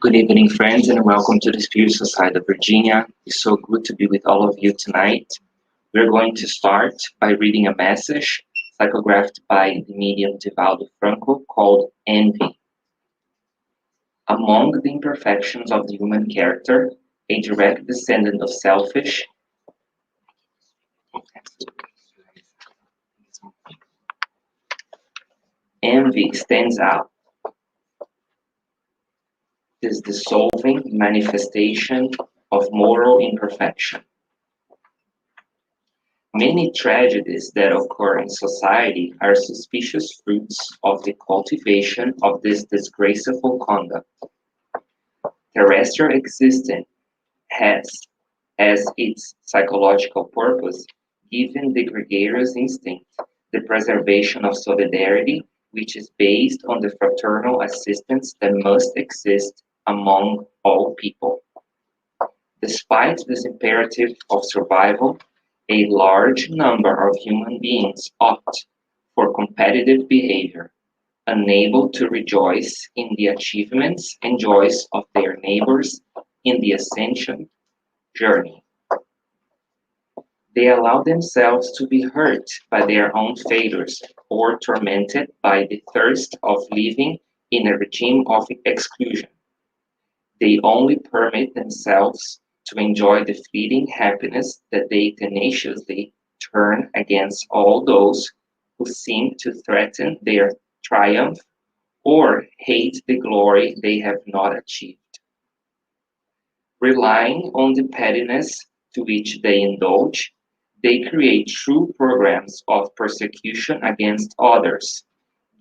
Good evening, friends, and welcome to the Spiritual Side of Virginia. It's so good to be with all of you tonight. We're going to start by reading a message psychographed by the medium Divaldo Franco called Envy. Among the imperfections of the human character, a direct descendant of selfish, envy stands out. This dissolving manifestation of moral imperfection. Many tragedies that occur in society are suspicious fruits of the cultivation of this disgraceful conduct. Terrestrial existence has, as its psychological purpose, given the gregarious instinct the preservation of solidarity, which is based on the fraternal assistance that must exist among all people. Despite this imperative of survival, a large number of human beings opt for competitive behavior, unable to rejoice in the achievements and joys of their neighbors in the ascension journey. They allow themselves to be hurt by their own failures or tormented by the thirst of living in a regime of exclusion. They only permit themselves to enjoy the fleeting happiness that they tenaciously turn against all those who seem to threaten their triumph or hate the glory they have not achieved. Relying on the pettiness to which they indulge, they create true programs of persecution against others,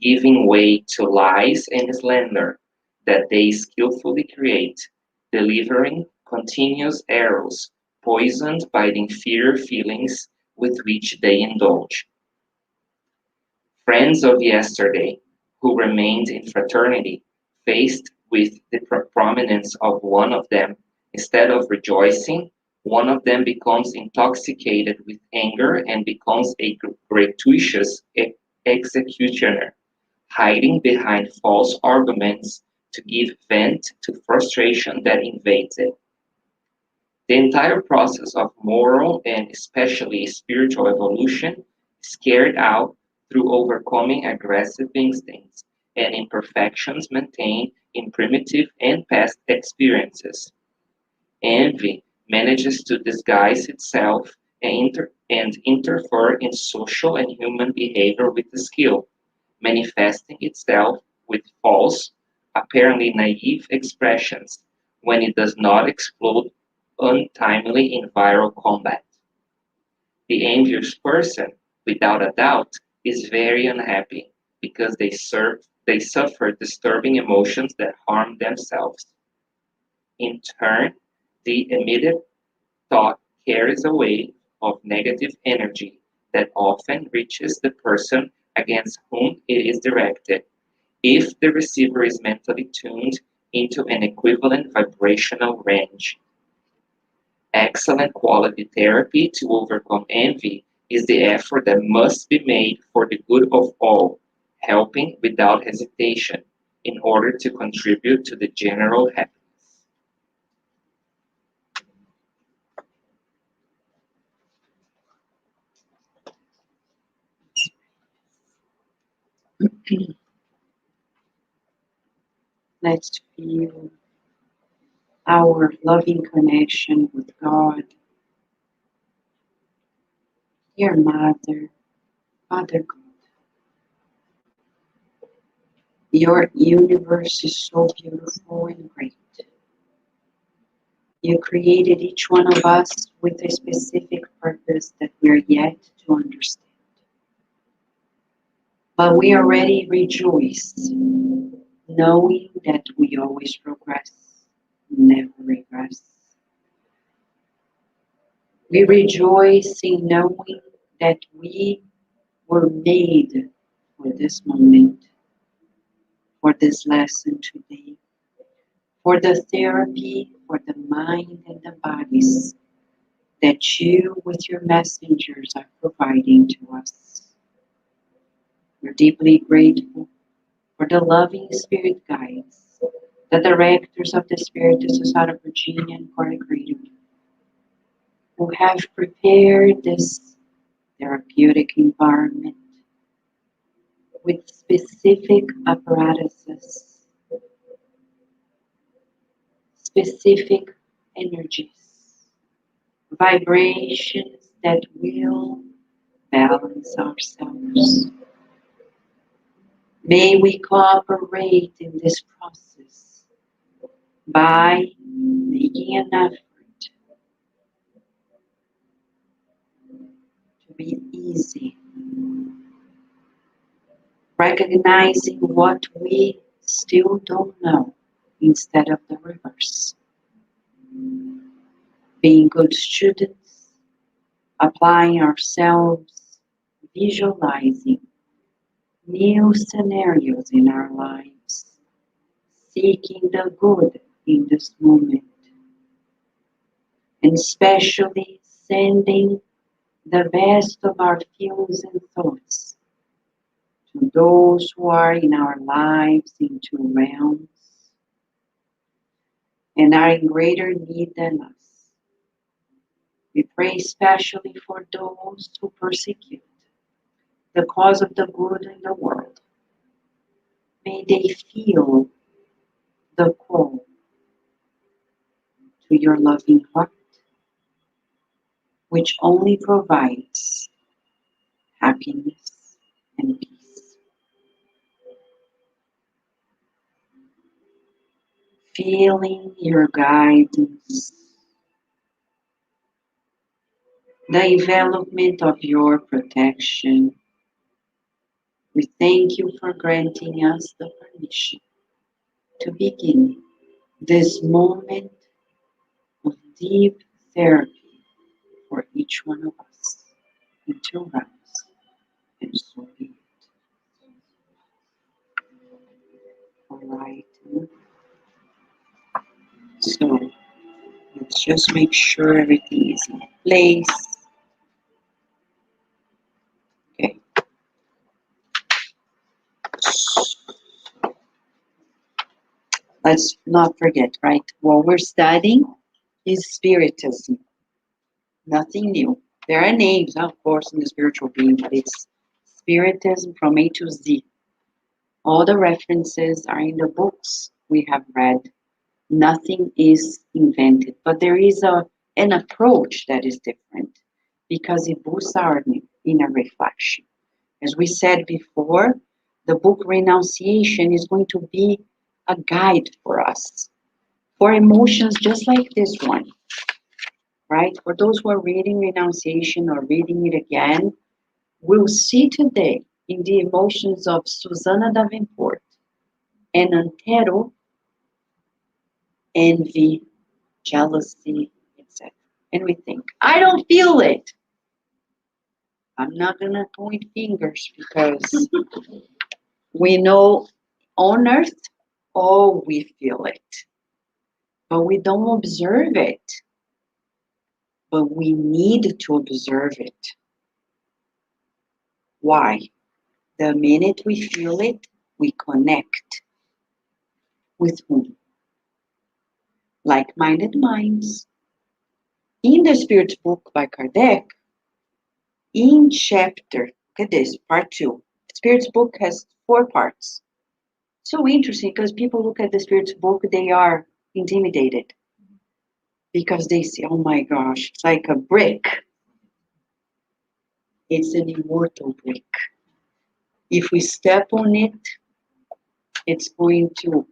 giving way to lies and slander that they skillfully create, delivering continuous arrows poisoned by the inferior feelings with which they indulge. Friends of yesterday, who remained in fraternity, faced with the prominence of one of them, instead of rejoicing, one of them becomes intoxicated with anger and becomes a gratuitous executioner, hiding behind false arguments to give vent to frustration that invades it. The entire process of moral and especially spiritual evolution is carried out through overcoming aggressive instincts and imperfections maintained in primitive and past experiences. Envy manages to disguise itself and interfere in social and human behavior with skill, manifesting itself with false, apparently naive expressions when it does not explode untimely in viral combat. The envious person, without a doubt, is very unhappy because they suffer disturbing emotions that harm themselves. In turn, the immediate thought carries a wave of negative energy that often reaches the person against whom it is directed, if the receiver is mentally tuned into an equivalent vibrational range. Excellent quality therapy to overcome envy is the effort that must be made for the good of all, helping without hesitation in order to contribute to the general happiness. Let's feel our loving connection with God, dear Mother, Father God. Your universe is so beautiful and great. You created each one of us with a specific purpose that we're yet to understand. But we already rejoice, knowing that we always progress, never regress. We rejoice in knowing that we were made for this moment, for this lesson today, for the therapy, for the mind and the bodies that you with your messengers are providing to us. We're deeply grateful for the loving spirit guides the directors of the Spirit Society of Virginia and Corey Creative, who have prepared this therapeutic environment with specific apparatuses, specific energies, vibrations that will balance ourselves. May we cooperate in this process by making an effort to be easy, recognizing what we still don't know instead of the reverse. Being good students, applying ourselves, visualizing new scenarios in our lives, seeking the good in this moment, and especially sending the best of our feelings and thoughts to those who are in our lives in two realms and are in greater need than us. We pray especially for those who persecute the cause of the good in the world. May they feel the call to your loving heart, which only provides happiness and peace. Feeling your guidance, the envelopment of your protection. We thank you for granting us the permission to begin this moment of deep therapy for each one of us in two rounds. And so be it. All right. So let's just make sure everything is in place. Okay. Let's not forget, right? What we're studying is Spiritism. Nothing new. There are names, of course, in the spiritual being, but it's Spiritism from A to Z. All the references are in the books we have read. Nothing is invented, but there is an approach that is different because it boosts our inner reflection. As we said before, the book Renunciation is going to be a guide for us for emotions just like this one, right? For those who are reading Renunciation or reading it again, we'll see today in the emotions of Susana Davenport and Antero, envy, jealousy, etc. And we think, I don't feel it. I'm not going to point fingers because we know on earth, oh, we feel it. But we don't observe it. But we need to observe it. Why? The minute we feel it, we connect. With whom? Like-minded minds. In the Spirit's book by Kardec, in chapter, look at this, part 2. Spirit's book has 4 parts. So interesting because people look at the Spirit's book, they are intimidated because they say, oh my gosh, it's like a brick. It's an immortal brick. If we step on it, it's going to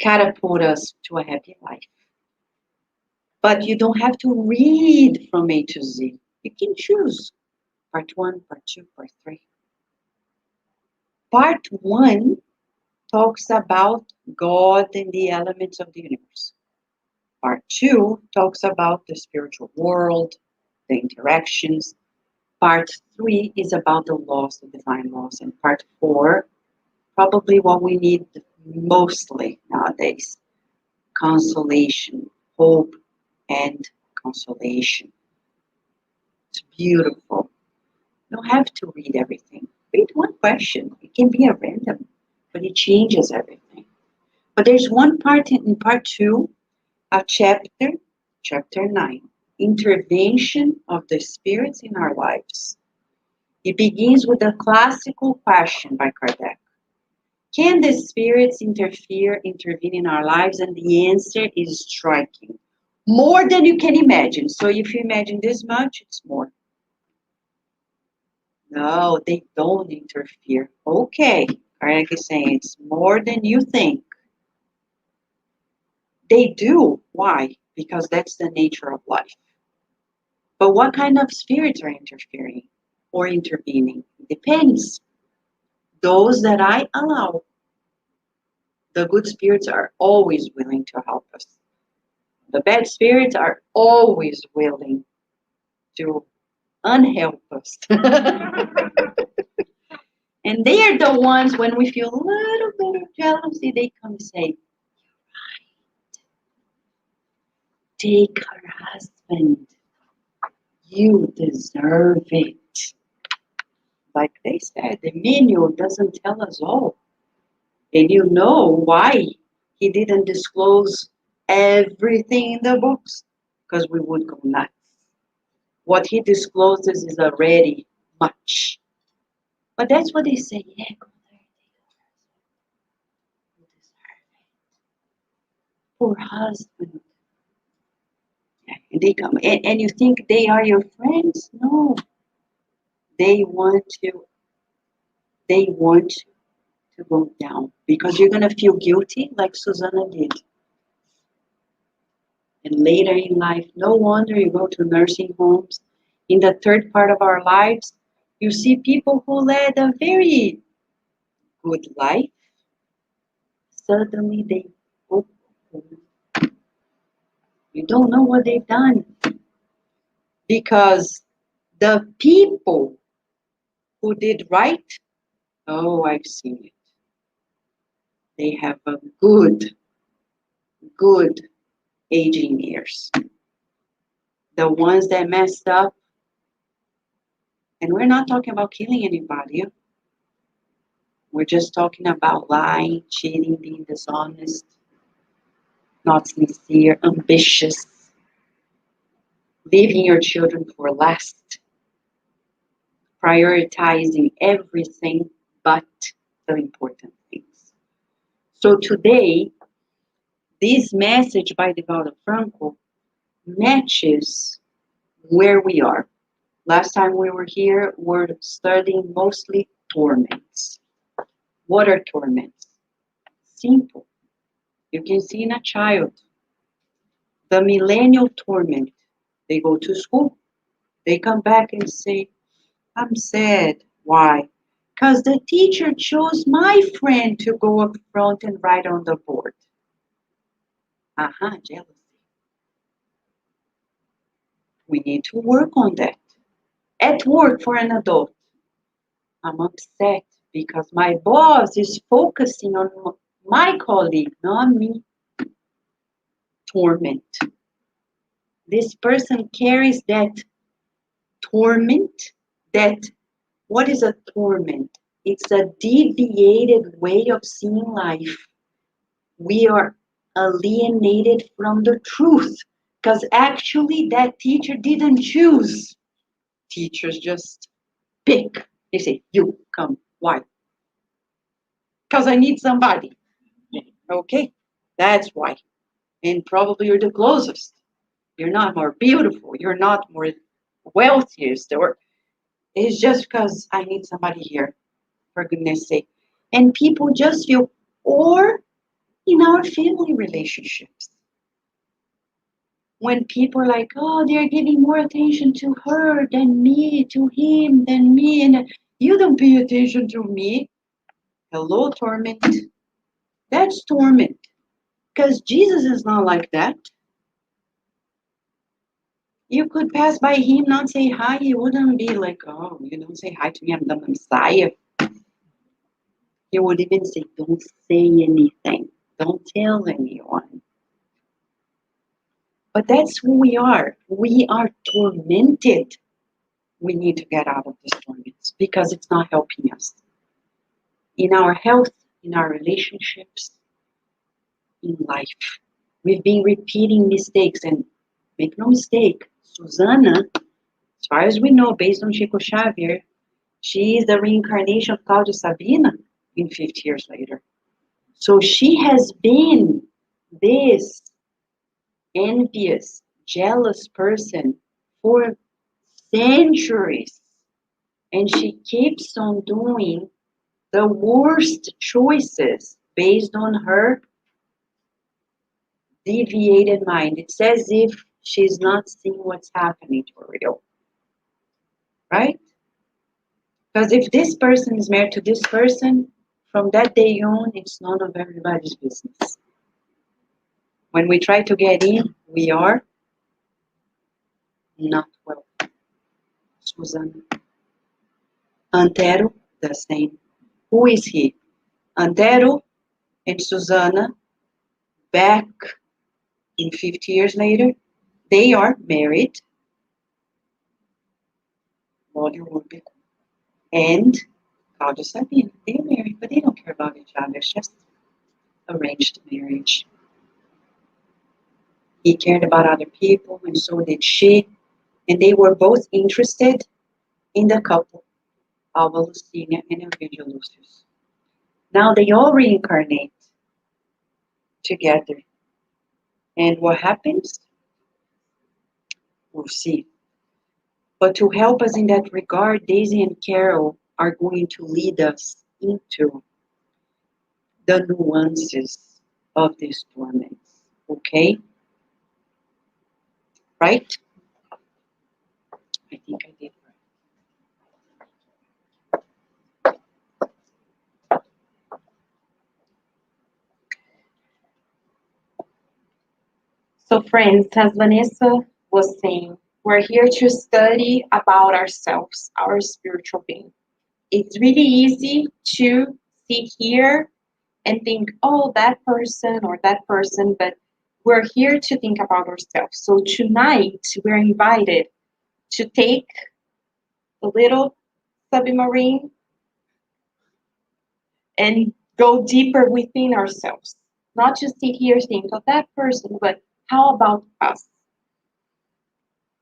catapult us to a happy life. But you don't have to read from A to Z. You can choose part 1, part 2, part 3. Part 1 talks about God and the elements of the universe. Part 2 talks about the spiritual world, the interactions. Part 3 is about the laws, the divine laws. And part 4, probably what we need mostly nowadays, consolation, hope, and consolation. It's beautiful. You don't have to read everything. Read one question. It can be a random, but it changes everything. But there's one part in part 2 of chapter 9, intervention of the spirits in our lives. It begins with a classical question by Kardec. Can the spirits intervene in our lives? And the answer is striking. More than you can imagine. So if you imagine this much, it's more. No, they don't interfere. Okay, Kardec is saying it's more than you think. They do. Why? Because that's the nature of life. But what kind of spirits are interfering or intervening? It depends. Those that I allow, the good spirits are always willing to help us. The bad spirits are always willing to unhelp us. And they are the ones when we feel a little bit of jealousy, they come and say, take her husband. You deserve it. Like they said, the manual doesn't tell us all. And you know why he didn't disclose everything in the books? Because we would go nuts. What he discloses is already much. But that's what they say. Yeah, go there. You deserve it. Poor husband. Yeah, and they come. And you think they are your friends? No. They want to. They want to go down because you're gonna feel guilty, like Susanna did. And later in life, no wonder you go to nursing homes. In the third part of our lives, you see people who led a very good life. Suddenly they, oh, you don't know what they've done. Because the people who did right, oh, I've seen it. They have a good aging years. The ones that messed up, and we're not talking about killing anybody. We're just talking about lying, cheating, being dishonest, not sincere, ambitious, leaving your children for last, prioritizing everything but the important things. So today, this message by Divaldo Franco matches where we are. Last time we were here, we're studying mostly torments. What are torments? Simple. You can see in a child. The millennial torment. They go to school. They come back and say, I'm sad. Why? Because the teacher chose my friend to go up front and write on the board. Jealousy. We need to work on that. At work for an adult, I'm upset because my boss is focusing on my colleague, not me. Torment. This person carries that torment, that, what is a torment? It's a deviated way of seeing life. We are alienated from the truth because actually that teacher didn't choose. Teachers just pick. They say, you come. Why? Because I need somebody. Okay, that's why. And probably you're the closest. You're not more beautiful. You're not more wealthiest. Or it's just because I need somebody here, for goodness sake. And people just feel, or in our family relationships, when people are like, oh, they're giving more attention to her than me, to him than me, and you don't pay attention to me. Hello, torment. That's torment. Because Jesus is not like that. You could pass by him, not say hi. He wouldn't be like, oh, you don't say hi to me, I'm the Messiah. He would even say, don't say anything. Don't tell anyone. But that's who we are. We are tormented. We need to get out of this torment because it's not helping us. In our health, in our relationships, in life. We've been repeating mistakes, and make no mistake, Susanna, as far as we know, based on Chico Xavier, she is the reincarnation of Claudia Sabina in 50 years later. So she has been this envious, jealous person for centuries. And she keeps on doing the worst choices based on her deviated mind. It's as if she's not seeing what's happening to her real, right? Because if this person is married to this person, from that day on, it's none of everybody's business. When we try to get in, we are not well. Susanna. Antero, the same. Who is he? Antero and Susanna, back in 50 years later, they are married. Claudio Urbico and Claudia Sabina. They're married, but they don't care about each other. It's just arranged marriage. He cared about other people, and so did she. And they were both interested in the couple, Alva Lucinia and Elvidio Lucius. Now they all reincarnate together. And what happens? We'll see. But to help us in that regard, Daisy and Carol are going to lead us into the nuances of these torments. Okay? Right? I think I did right. So, friends, as Vanessa was saying, we're here to study about ourselves, our spiritual being. It's really easy to sit here and think, oh, that person or that person, but we're here to think about ourselves. So, tonight, we're invited to take a little submarine and go deeper within ourselves. Not just sit here think of that person, but how about us?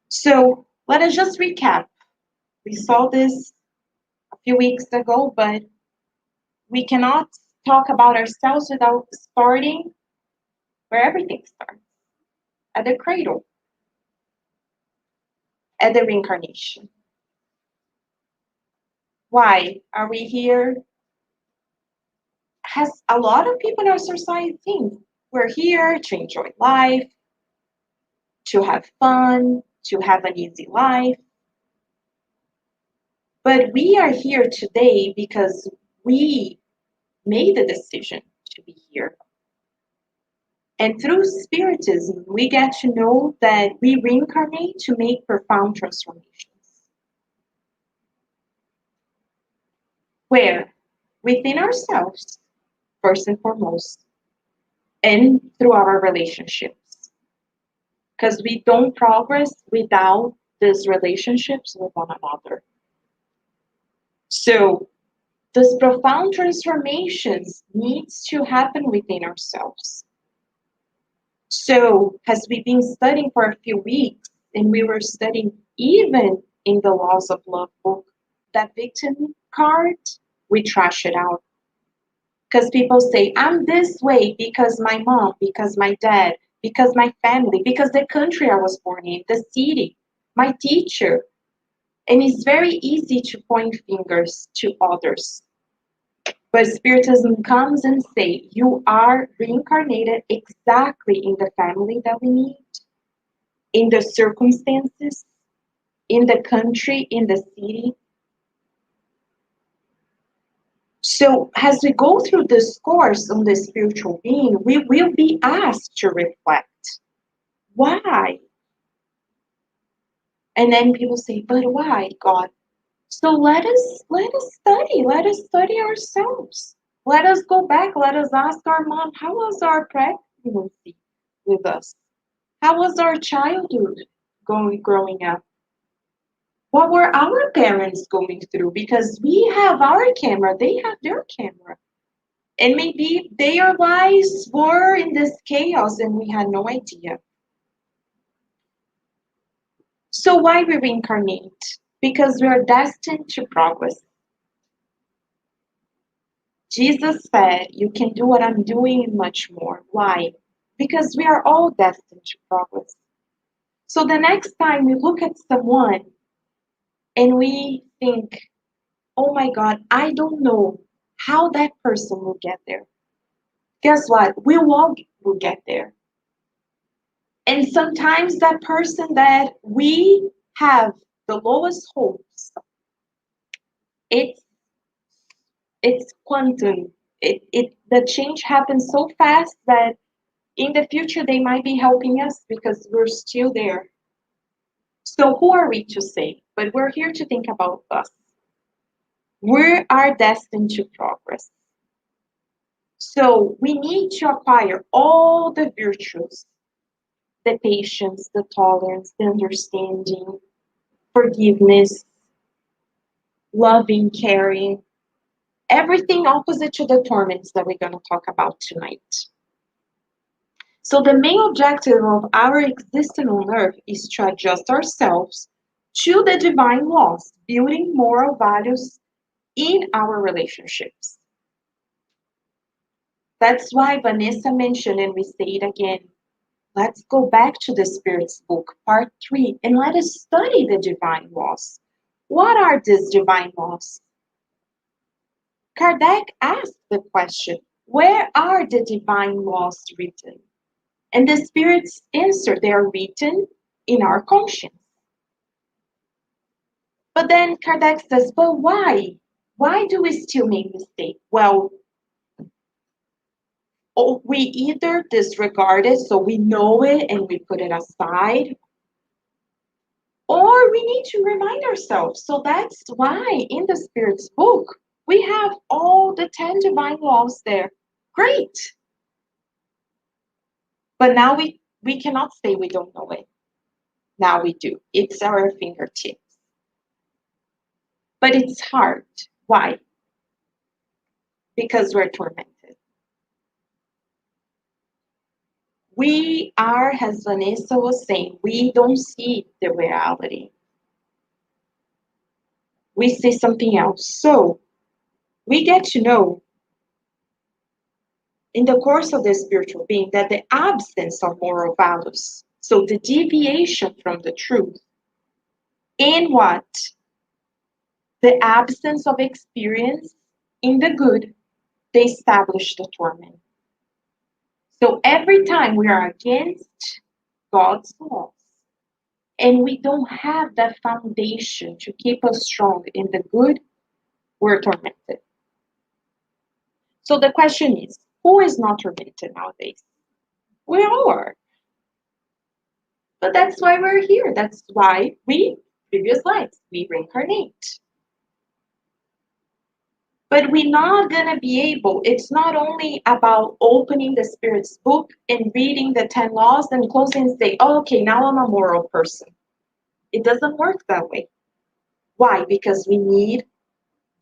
So let us just recap. We saw this a few weeks ago, but we cannot talk about ourselves without starting where everything starts, at the cradle, at the reincarnation. Why are we here? Has a lot of people in our society think we're here to enjoy life, to have fun, to have an easy life. But we are here today because we made the decision to be here. And through Spiritism, we get to know that we reincarnate to make profound transformations. Where? Within ourselves, first and foremost, and through our relationships. Because we don't progress without these relationships with one another. So, this profound transformations needs to happen within ourselves. So, as we've been studying for a few weeks, and we were studying even in the Laws of Love book, that victim card, we trash it out. Because people say, I'm this way because my mom, because my dad, because my family, because the country I was born in, the city, my teacher. And it's very easy to point fingers to others. But Spiritism comes and say, you are reincarnated exactly in the family that we need, in the circumstances, in the country, in the city. So as we go through this course on the spiritual being, we will be asked to reflect. Why? And then people say, but why, God? So let us study ourselves. Let us go back, let us ask our mom, how was our pregnancy with us? How was our childhood growing up? What were our parents going through? Because we have our camera, they have their camera. And maybe their lives were in this chaos and we had no idea. So why we reincarnate? Because we are destined to progress. Jesus said, you can do what I'm doing and much more. Why? Because we are all destined to progress. So the next time we look at someone and we think, oh my God, I don't know how that person will get there. Guess what? We all will get there. And sometimes that person that we have the lowest hopes, it's it's quantum. The change happens so fast that in the future they might be helping us because we're still there. So who are we to say? But we're here to think about us. We are destined to progress. So we need to acquire all the virtues, the patience, the tolerance, the understanding, forgiveness, loving, caring, everything opposite to the torments that we're going to talk about tonight. So the main objective of our existence on earth is to adjust ourselves to the divine laws, building moral values in our relationships. That's why Vanessa mentioned, and we say it again, let's go back to the Spirit's book, part 3, and let us study the divine laws. What are these divine laws? Kardec asked the question, where are the divine laws written? And the Spirit's answer, they are written in our conscience. But then Kardec says, but why? Why do we still make mistakes? Well, we either disregard it, so we know it and we put it aside, or we need to remind ourselves. So that's why in the Spirit's book, we have all the 10 divine laws there. Great. But now we cannot say we don't know it. Now we do. It's our fingertips. But it's hard. Why? Because we're tormented. We are, as Vanessa was saying, we don't see the reality. We see something else. So we get to know in the course of the spiritual being that the absence of moral values, so the deviation from the truth, in what? The absence of experience in the good, they establish the torment. So every time we are against God's laws, and we don't have that foundation to keep us strong in the good, we're tormented. So the question is, who is not tormented nowadays? We all are. But that's why we're here. That's why previous lives, we reincarnate. But we're not going to be able, it's not only about opening the Spirit's book and reading the 10 laws and closing and say, oh, okay, now I'm a moral person. It doesn't work that way. Why? Because we need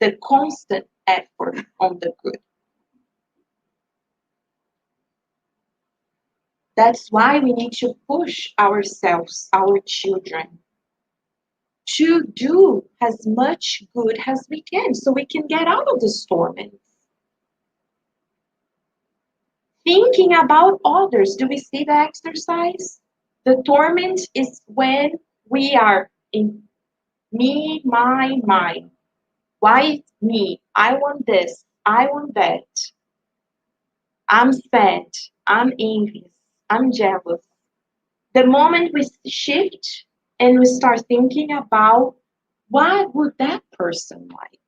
the constant effort on the good. That's why we need to push ourselves, our children, to do as much good as we can so we can get out of this torment. Thinking about others, do we see the exercise? The torment is when we are in me, mine. Why me? I want this. I want that. I'm sad. I'm envious. I'm jealous. The moment we shift and we start thinking about what would that person like?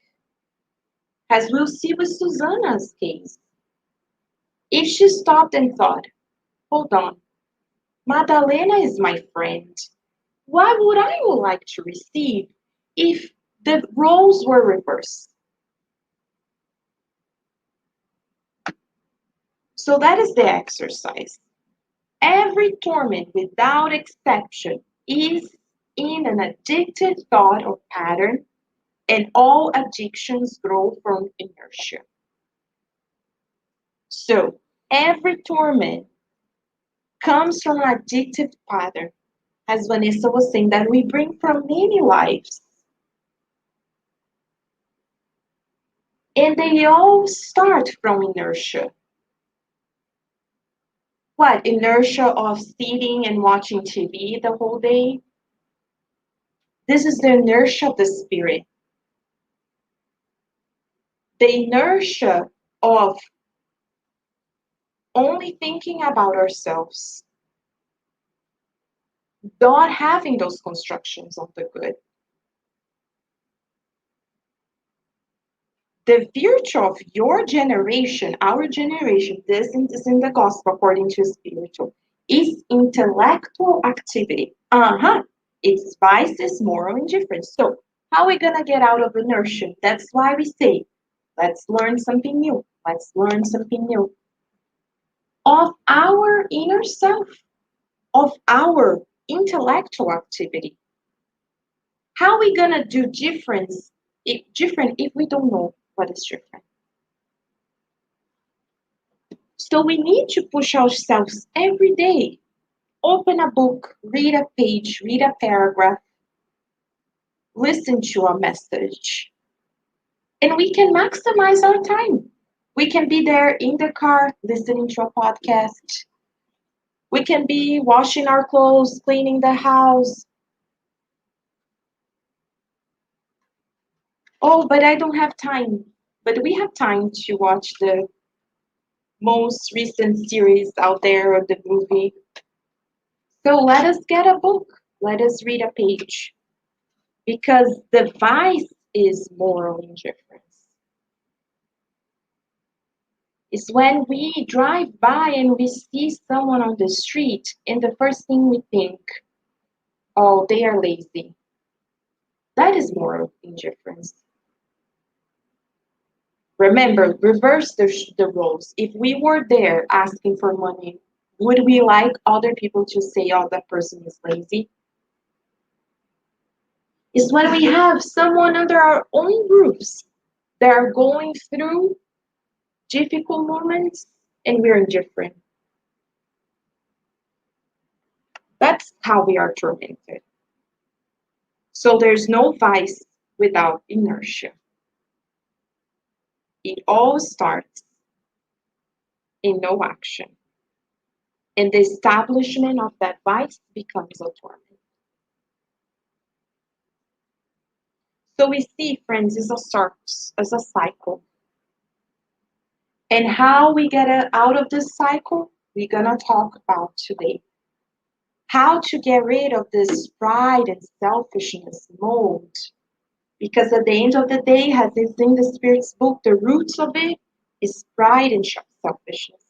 As we'll see with Susanna's case. If she stopped and thought, hold on, Madalena is my friend. What would I would like to receive if the roles were reversed? So that is the exercise. Every torment, without exception, is in an addicted thought or pattern, and all addictions grow from inertia. So every torment comes from an addictive pattern, as Vanessa was saying, that we bring from many lives. And they all start from inertia. What? Inertia of sitting and watching TV the whole day? This is the inertia of the spirit. The inertia of only thinking about ourselves, not having those constructions of the good. The virtue of your generation, our generation, this is in the gospel according to spiritual, is intellectual activity. It's vices, moral indifference. So how are we gonna get out of inertia? That's why we say, let's learn something new. Let's learn something new. Of our inner self, of our intellectual activity. How are we gonna do different if we don't know what is different? So we need to push ourselves every day. Open a book, read a page, read a paragraph, listen to a message. And we can maximize our time. We can be there in the car listening to a podcast. We can be washing our clothes, cleaning the house. Oh, but I don't have time. But we have time to watch the most recent series out there or the movie. So let us get a book. Let us read a page. Because the vice is moral indifference. It's when we drive by and we see someone on the street, and the first thing we think, oh, they are lazy. That is moral indifference. Remember, reverse the roles. If we were there asking for money, would we like other people to say, oh, that person is lazy? It's when we have someone under our own roofs that are going through difficult moments and we're indifferent. That's how we are tormented. So there's no vice without inertia. It all starts in no action. And the establishment of that vice becomes a torment. So we see, friends, as a cycle. And how we get out of this cycle, we're going to talk about today. How to get rid of this pride and selfishness mold. Because at the end of the day, as it's in the Spirit's book, the roots of it is pride and selfishness.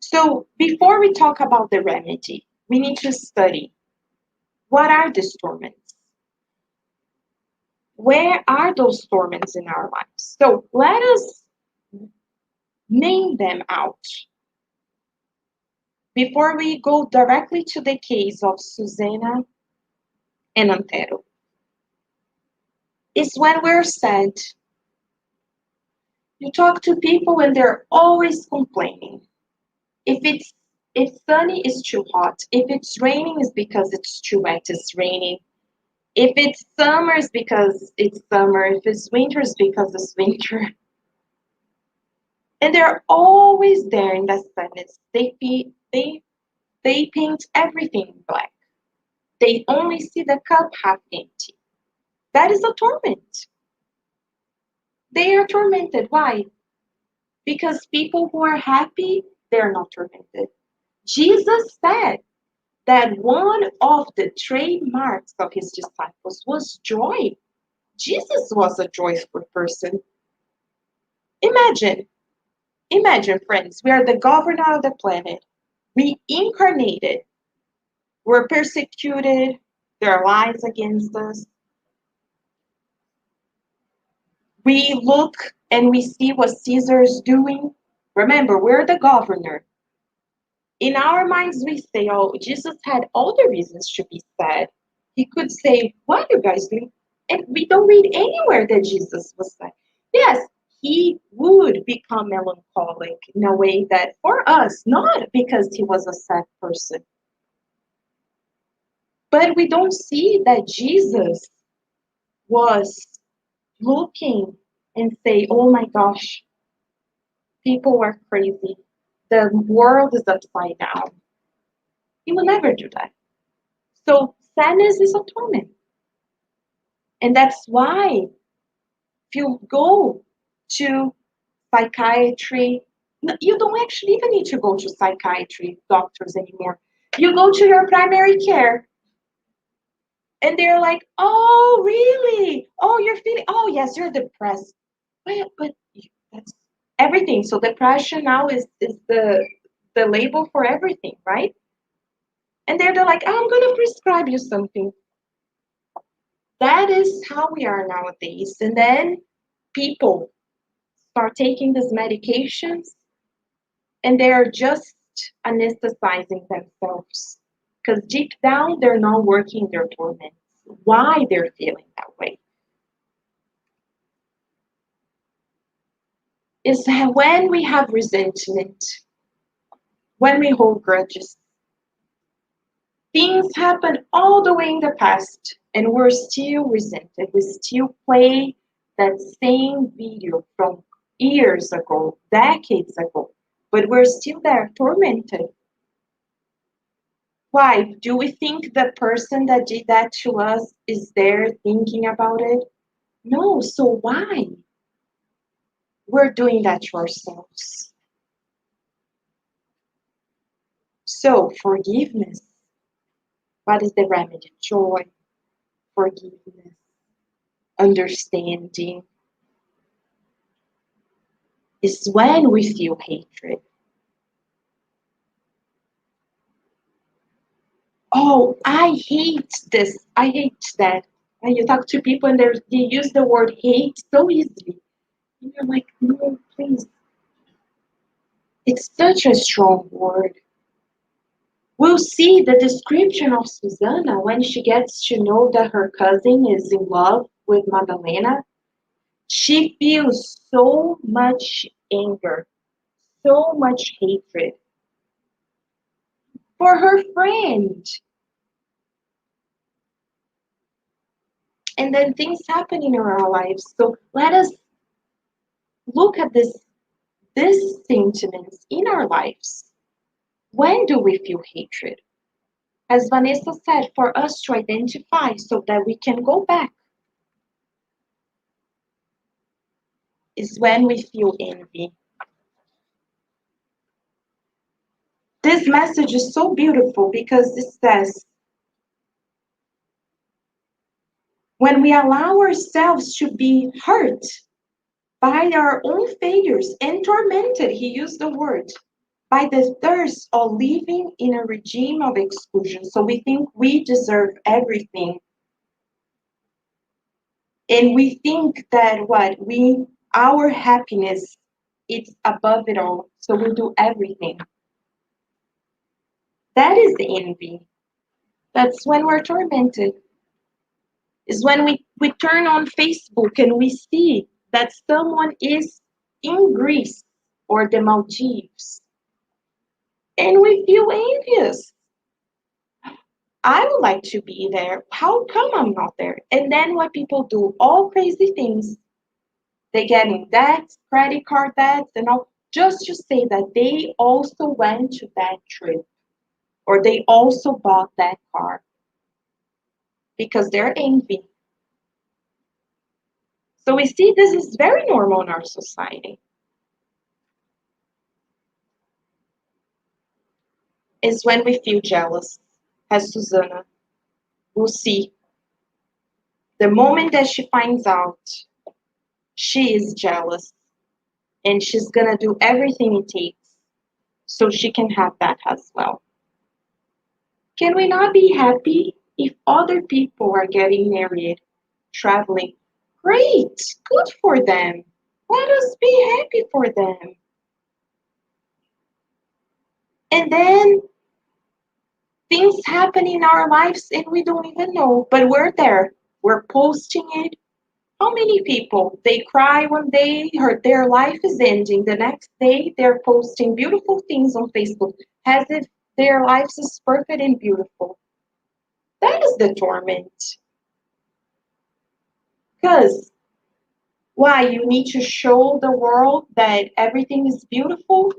So before we talk about the remedy, we need to study what are these torments? Where are those torments in our lives? So let us name them out. Before we go directly to the case of Susana and Antero, it's when we're sad. You talk to people and they're always complaining. If sunny, it's too hot. If it's raining, it's because it's too wet. It's raining. If it's summer, it's because it's summer. If it's winter, it's because it's winter. And they're always there in the sadness. They paint everything black. They only see the cup half empty. That is a torment. They are tormented. Why? Because people who are happy, they're not tormented. Jesus said that one of the trademarks of his disciples was joy. Jesus was a joyful person. Imagine, friends, we are the governor of the planet. We incarnated. We're persecuted. There are lies against us. We look and we see what Caesar is doing. Remember, we're the governor. In our minds, we say, oh, Jesus had all the reasons to be sad. He could say, what are you guys doing? And we don't read anywhere that Jesus was sad. Yes, he would become melancholic in a way that for us, not because he was a sad person, but we don't see that Jesus was looking and say, oh my gosh, people are crazy. The world is upside down. He will never do that. So sadness is a torment. And that's why if you go to psychiatry, you don't actually even need to go to psychiatry doctors anymore. You go to your primary care and they're like, oh, really? Oh, you're feeling, oh, yes, you're depressed. But that's everything. So depression now is the label for everything, right? And they're like, oh, I'm going to prescribe you something. That is how we are nowadays. And then people start taking these medications and they're just anesthetizing themselves because deep down they're not working their torments. Why they're feeling that way is when we have resentment, when we hold grudges. Things happen all the way in the past and we're still resented. We still play that same video from years ago, decades ago, but we're still there tormented. Why? Do we think the person that did that to us is there thinking about it? No, so why? We're doing that to ourselves. So, forgiveness. What is the remedy? Joy, forgiveness, understanding is when we feel hatred. Oh, I hate this. I hate that. And you talk to people and they use the word hate so easily. And you're like, no, please. It's such a strong word. We'll see the description of Susanna when she gets to know that her cousin is in love with Madalena. She feels so much anger, so much hatred for her friend. And then things happen in our lives. So let us look at these sentiments in our lives. When do we feel hatred? As Vanessa said, for us to identify so that we can go back is when we feel envy. This message is so beautiful because it says, when we allow ourselves to be hurt by our own failures and tormented, he used the word, by the thirst of living in a regime of exclusion. So we think we deserve everything. And we think that our happiness is above it all. So we do everything. That is envy. That's when we're tormented. Is when we turn on Facebook and we see that someone is in Greece or the Maldives and we feel envious. I would like to be there. How come I'm not there? And then what people do, all crazy things. They get in debt, credit card debts, and all, just to say that they also went to that trip or they also bought that car because they're envy. So we see this is very normal in our society. Is when we feel jealous, as Susanna will see. The moment that she finds out, she is jealous and she's gonna do everything it takes so she can have that as well. Can we not be happy if other people are getting married, traveling? Great, good for them. Let us be happy for them. And then things happen in our lives and we don't even know, but we're there. We're posting it. How many people, they cry one day, their life is ending. The next day, they're posting beautiful things on Facebook as if their lives is perfect and beautiful. That is the torment. Because why? You need to show the world that everything is beautiful.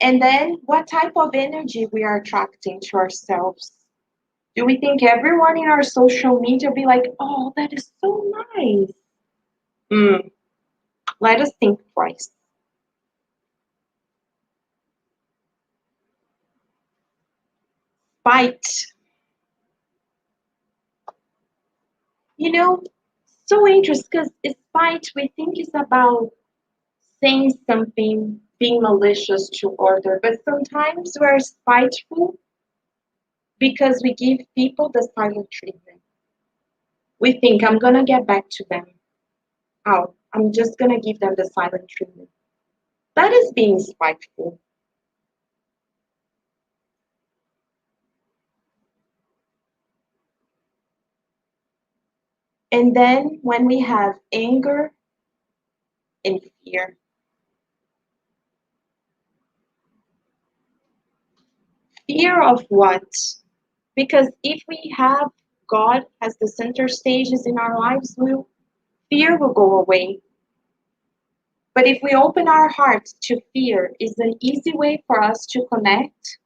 And then what type of energy we are attracting to ourselves? Do we think everyone in our social media be like, oh, that is so nice? Mm, let us think twice. Spite. You know, so interesting because spite we think is about saying something, being malicious to order, but sometimes we're spiteful because we give people the silent treatment. We think I'm gonna get back to them. How? I'm just gonna give them the silent treatment. That is being spiteful. And then when we have anger and fear, fear of what? Because if we have God as the center stages in our lives, fear will go away. But if we open our hearts to fear, it's an easy way for us to connect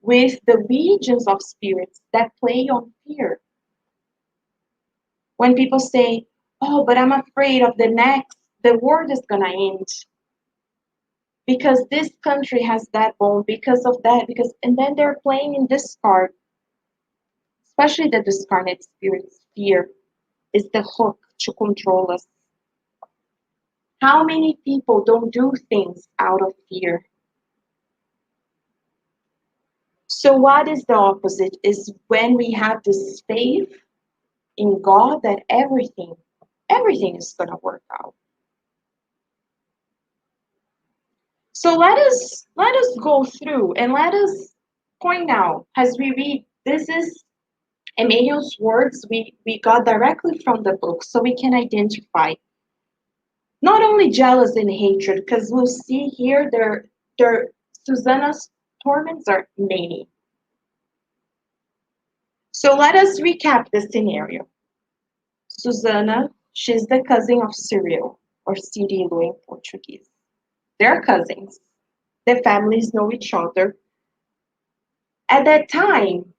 with the regions of spirits that play on fear. When people say, oh, but I'm afraid of the world is gonna end because this country has that bomb, because of that, and then they're playing in this card, especially the discarnate spirits. Fear is the hook to control us. How many people don't do things out of fear? So what is the opposite? Is when we have this faith in God that everything is gonna work out. So let us go through and let us point out as we read. This is Emmanuel's words we got directly from the book, so we can identify not only jealous and hatred, because we'll see here there Susanna's torments are many. So let us recap the scenario. Susanna, she's the cousin of Cyril, or Cirilo in Portuguese. They're cousins. The families know each other. At that time,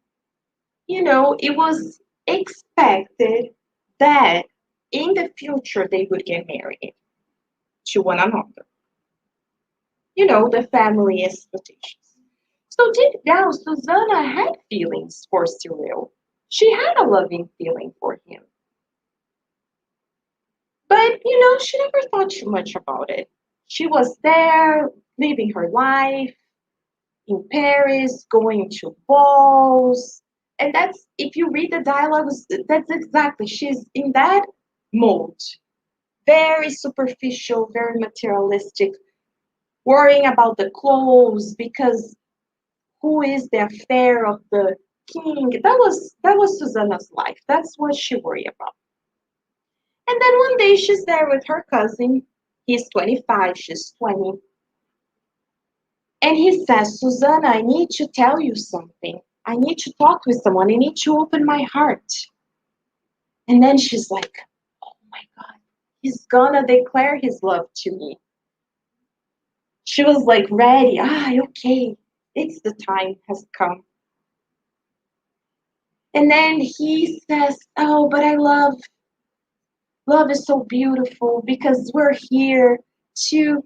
it was expected that in the future they would get married to one another. The family expectations. So deep down, Susanna had feelings for Cyril. She had a loving feeling for him. But, she never thought too much about it. She was there, living her life in Paris, going to balls. And if you read the dialogues, that's exactly, she's in that mode. Very superficial, very materialistic, worrying about the clothes because who is the affair of the king? That was Susanna's life. That's what she worried about. And then one day she's there with her cousin. He's 25, she's 20. And he says, Susanna, I need to tell you something. I need to talk with someone. I need to open my heart. And then she's like, oh my God, he's gonna declare his love to me. She was like ready. Okay, it's the time has come. And then he says, oh, but love is so beautiful because we're here to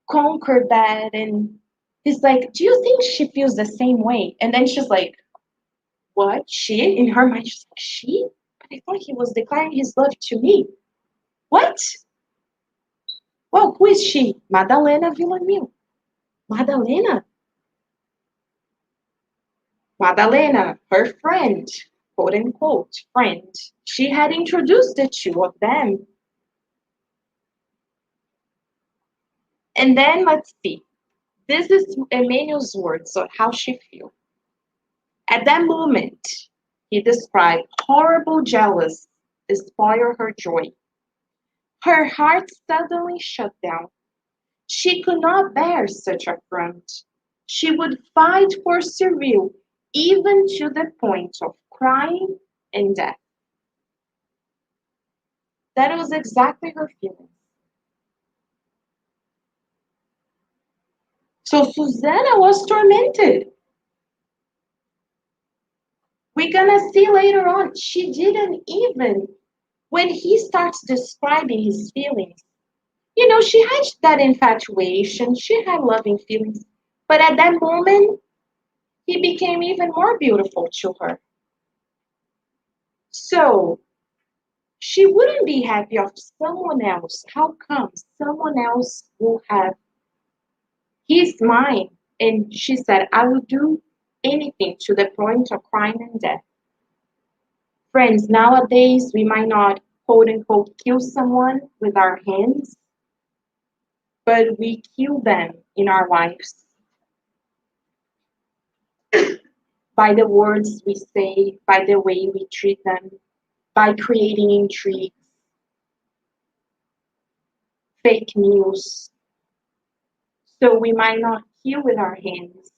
conquer that. And he's like, do you think she feels the same way? And then she's like, what? She? In her mind, she's like, she? But I thought he was declaring his love to me. What? Well, who is she? Madalena Villamil. Madalena? Madalena, her friend, quote unquote, friend. She had introduced the two of them. And then let's see. This is Emmanuel's words on how she feels. At that moment, He described horrible jealous spoiled her joy. Her heart suddenly shut down. She could not bear such affront. She would fight for Cyril even to the point of crying and death. That was exactly her feeling. So Susanna was tormented. We're gonna see later on, she didn't even, when he starts describing his feelings, she had that infatuation, she had loving feelings, but at that moment, he became even more beautiful to her. So she wouldn't be happy of someone else. How come someone else will have his mind? And she said, I would do anything to the point of crying and death. Friends, nowadays we might not quote unquote kill someone with our hands, but we kill them in our lives by the words we say, by the way we treat them, by creating intrigues, fake news. So we might not kill with our hands.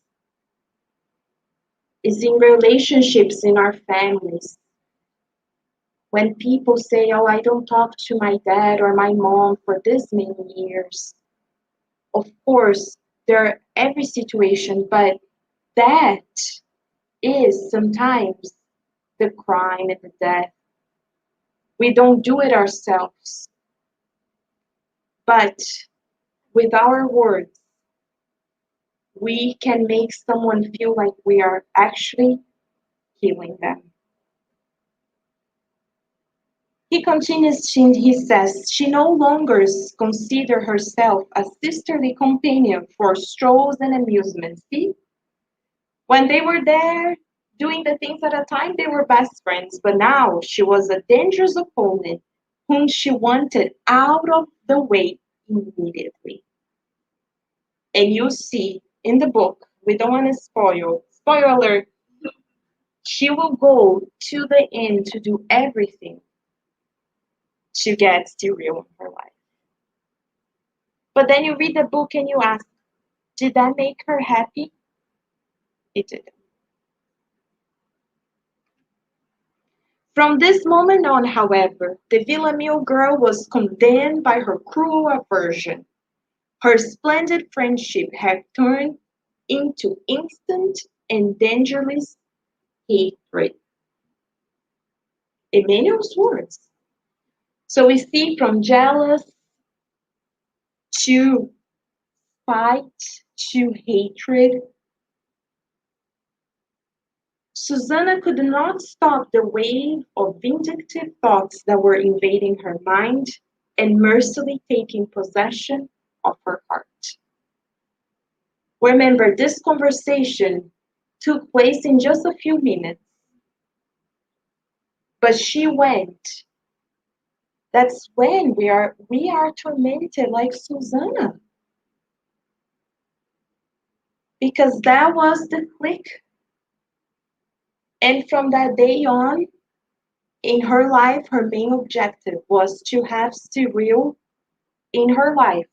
It's in relationships in our families. When people say, oh, I don't talk to my dad or my mom for this many years. Of course, there are every situation, but that is sometimes the crime and the death. We don't do it ourselves. But with our words, we can make someone feel like we are actually healing them. He continues, he says, she no longer considers herself a sisterly companion for strolls and amusements. See? When they were there doing the things at a time, they were best friends. But now she was a dangerous opponent whom she wanted out of the way immediately. And you see in the book, we don't want to spoiler alert, she will go to the end to do everything to get Styria in her life. But then you read the book and you ask, did that make her happy? It didn't. From this moment on, however, the Villamil girl was condemned by her cruel aversion. Her splendid friendship had turned into instant and dangerous hatred. Emmanuel's words. So we see from jealous to fight to hatred. Susanna could not stop the wave of vindictive thoughts that were invading her mind and mercilessly taking possession of her heart. Remember, this conversation took place in just a few minutes, but she went. That's when we are tormented like Susanna. Because that was the click. And from that day on, in her life, her main objective was to have Cyril in her life,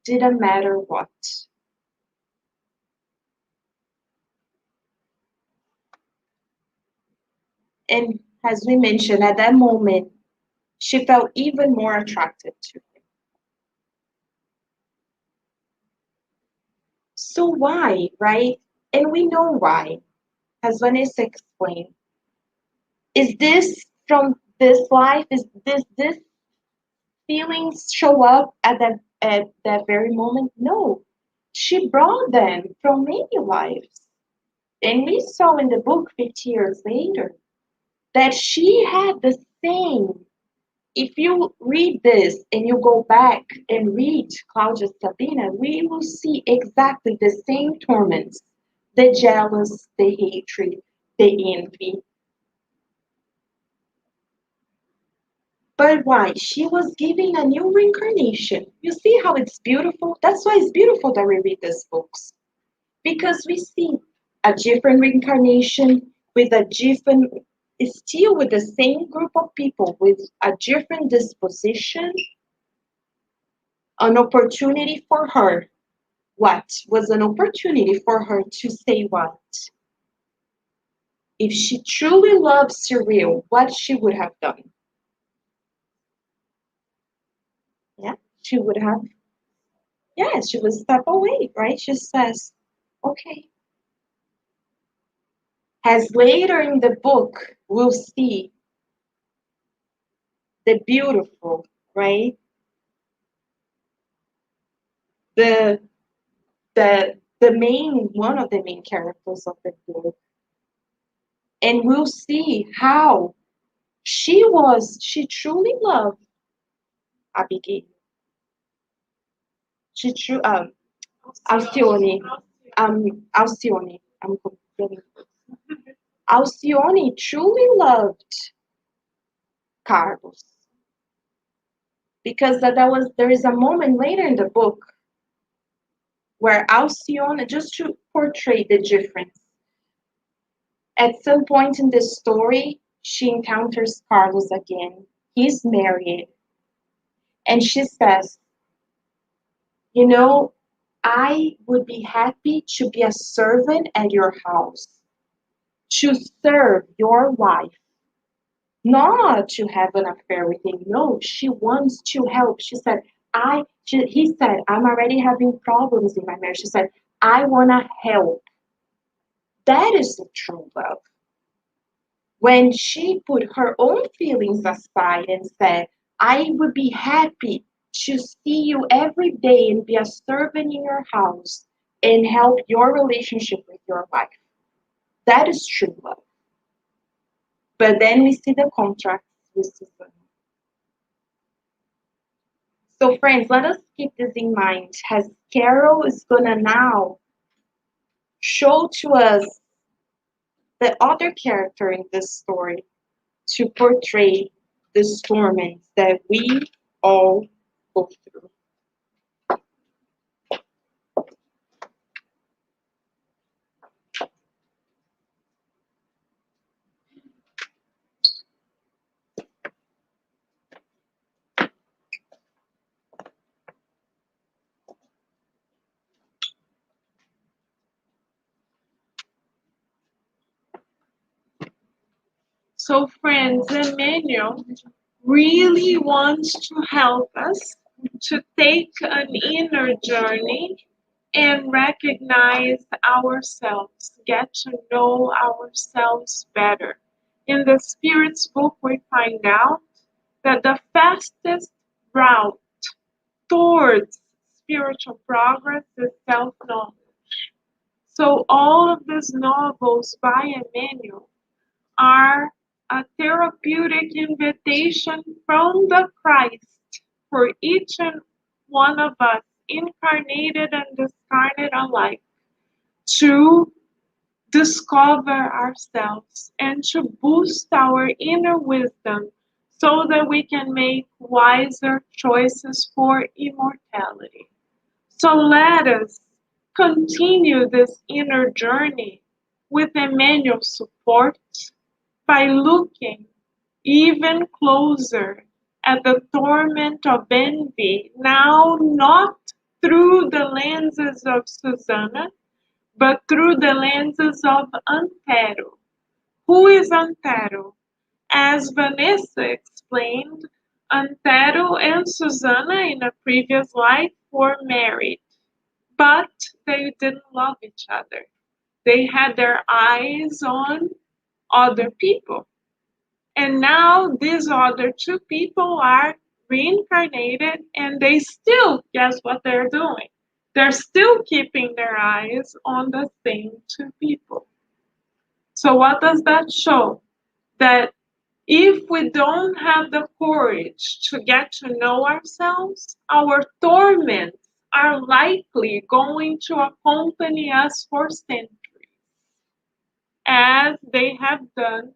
didn't matter what. And as we mentioned, at that moment, she felt even more attracted to him. So why, right? And we know why, as Vanessa explained. Is this from this life? Is this feelings show up at that very moment? No. She brought them from many lives. And we saw in the book 50 years later that she had the same. If you read this and you go back and read Claudia Sabina, we will see exactly the same torments, the jealous, the hatred, the envy. But why? She was given a new reincarnation. You see how it's beautiful? That's why it's beautiful that we read these books. Because we see a different reincarnation with a different still with the same group of people with a different disposition, an opportunity for her. What was an opportunity for her to say what? If she truly loved Cyril, what she would have done? Yeah, she would have, yeah, she would step away, right? She says, okay. As later in the book, we'll see the beautiful, right? The the main one of the main characters of the book. And we'll see how she truly loved Abigail. She true Alcyone. Alcyone. I'm getting Alcyone truly loved Carlos. Because there is a moment later in the book where Alcyone, just to portray the difference, at some point in the story, she encounters Carlos again. He's married, and she says, you know, I would be happy to be a servant at your house, to serve your wife, not to have an affair with him. No, she wants to help. She said, he said, I'm already having problems in my marriage. She said, I want to help. That is the true love. When she put her own feelings aside and said, I would be happy to see you every day and be a servant in your house and help your relationship with your wife. That is true love. But then we see the contrast with Susanna. So, friends, let us keep this in mind as Carol is going to now show to us the other character in this story to portray the torments that we all go through. So, friends, Emmanuel really wants to help us to take an inner journey and recognize ourselves, get to know ourselves better. In the Spirit's book, we find out that the fastest route towards spiritual progress is self knowledge. So, all of these novels by Emmanuel are a therapeutic invitation from the Christ for each and one of us, incarnated and discarnate alike, to discover ourselves and to boost our inner wisdom so that we can make wiser choices for immortality. So let us continue this inner journey with Emmanuel's support by looking even closer at the torment of envy, now not through the lenses of Susanna, but through the lenses of Antero. Who is Antero? As Vanessa explained, Antero and Susanna in a previous life were married, but they didn't love each other. They had their eyes on other people. And now these other two people are reincarnated and they still, guess what they're doing? They're still keeping their eyes on the same two people. So, what does that show? That if we don't have the courage to get to know ourselves, our torments are likely going to accompany us for centuries, as they have done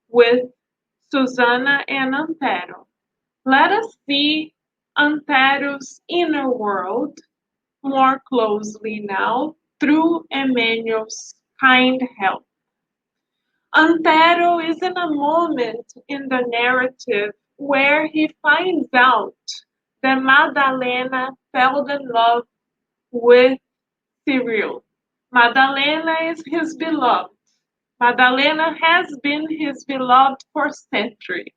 with Susanna and Antero. Let us see Antero's inner world more closely now through Emmanuel's kind help. Antero is in a moment in the narrative where he finds out that Madalena fell in love with Cyril. Madalena is his beloved. Madalena has been his beloved for centuries.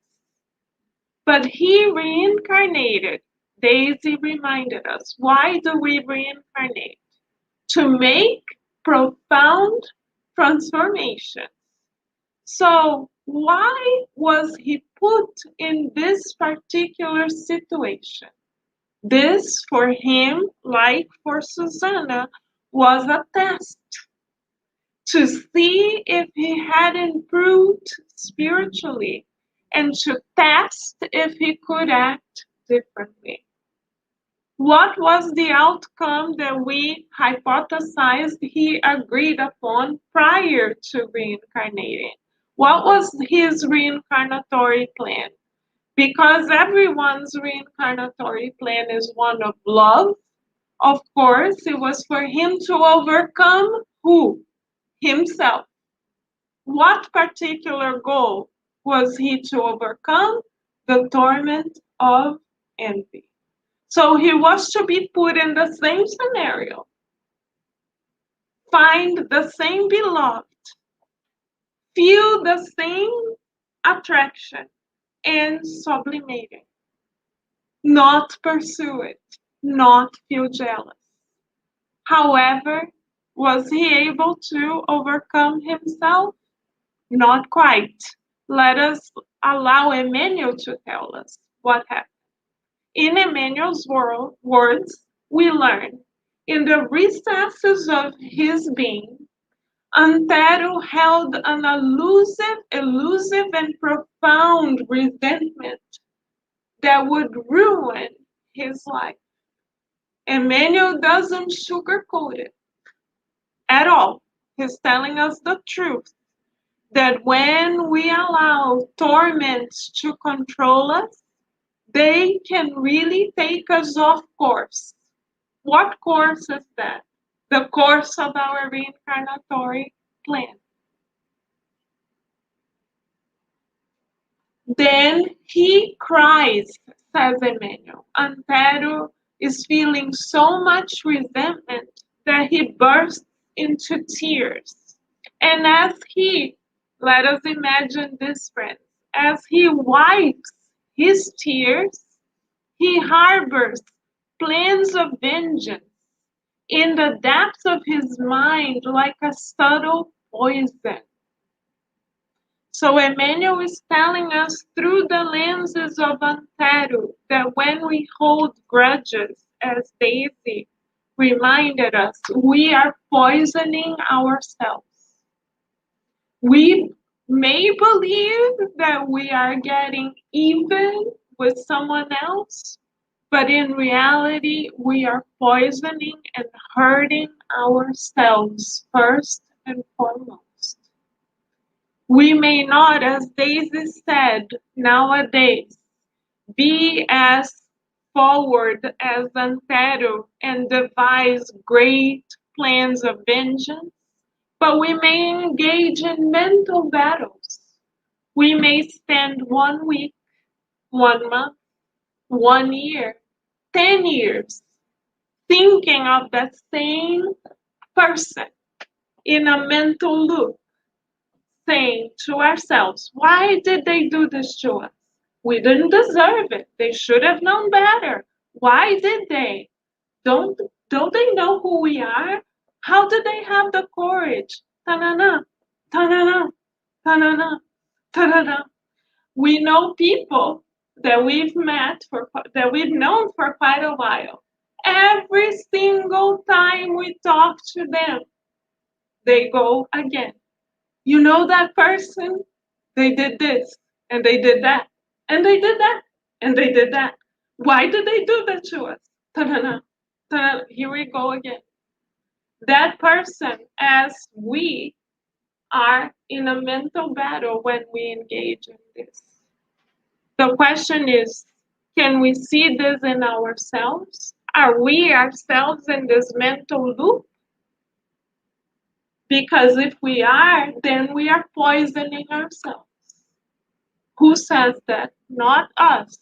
But he reincarnated. Daisy reminded us. Why do we reincarnate? To make profound transformations. So, why was he put in this particular situation? This, for him, like for Susanna, was a test to see if he had improved spiritually and to test if he could act differently. What was the outcome that we hypothesized he agreed upon prior to reincarnating? What was his reincarnatory plan? Because everyone's reincarnatory plan is one of love. Of course, it was for him to overcome who? Himself. What particular goal was he to overcome? The torment of envy. So he was to be put in the same scenario, find the same beloved, feel the same attraction, and sublimating. Not pursue it, not feel jealous. However, was he able to overcome himself? Not quite. Let us allow Emmanuel to tell us what happened. In Emmanuel's words, we learn in the recesses of his being, Antero held an elusive, and profound resentment that would ruin his life. Emmanuel doesn't sugarcoat it at all. He's telling us the truth that when we allow torments to control us, they can really take us off course. What course is that? The course of our reincarnatory plan. Then he cries, says Emmanuel. Antero is feeling so much resentment that he bursts into tears. And as he, let us imagine this, friends, as he wipes his tears, he harbors plans of vengeance in the depths of his mind like a subtle poison. So Emmanuel is telling us through the lenses of Antero that when we hold grudges, as Daisy reminded us, we are poisoning ourselves. We may believe that we are getting even with someone else, but in reality, we are poisoning and hurting ourselves first and foremost. We may not, as Daisy said, nowadays, be as forward as Antero and devise great plans of vengeance, but we may engage in mental battles. We may spend 1 week, 1 month, 1 year, 10 years thinking of that same person in a mental loop, saying to ourselves, why did they do this to us? We didn't deserve it. They should have known better. Why did they? Don't don't they know who we are? How did they have the courage? Ta-na-na, ta-na-na, ta-na-na, ta-na-na. We know people that we've met that we've known for quite a while. Every single time we talk to them, they go again. You know that person? They did this and they did that and they did that and they did that. Why did they do that to us? Ta-da-da, ta-da. Here we go again. That person, as we are in a mental battle when we engage in this. The question is, can we see this in ourselves? Are we ourselves in this mental loop? Because if we are, then we are poisoning ourselves. Who says that? Not us,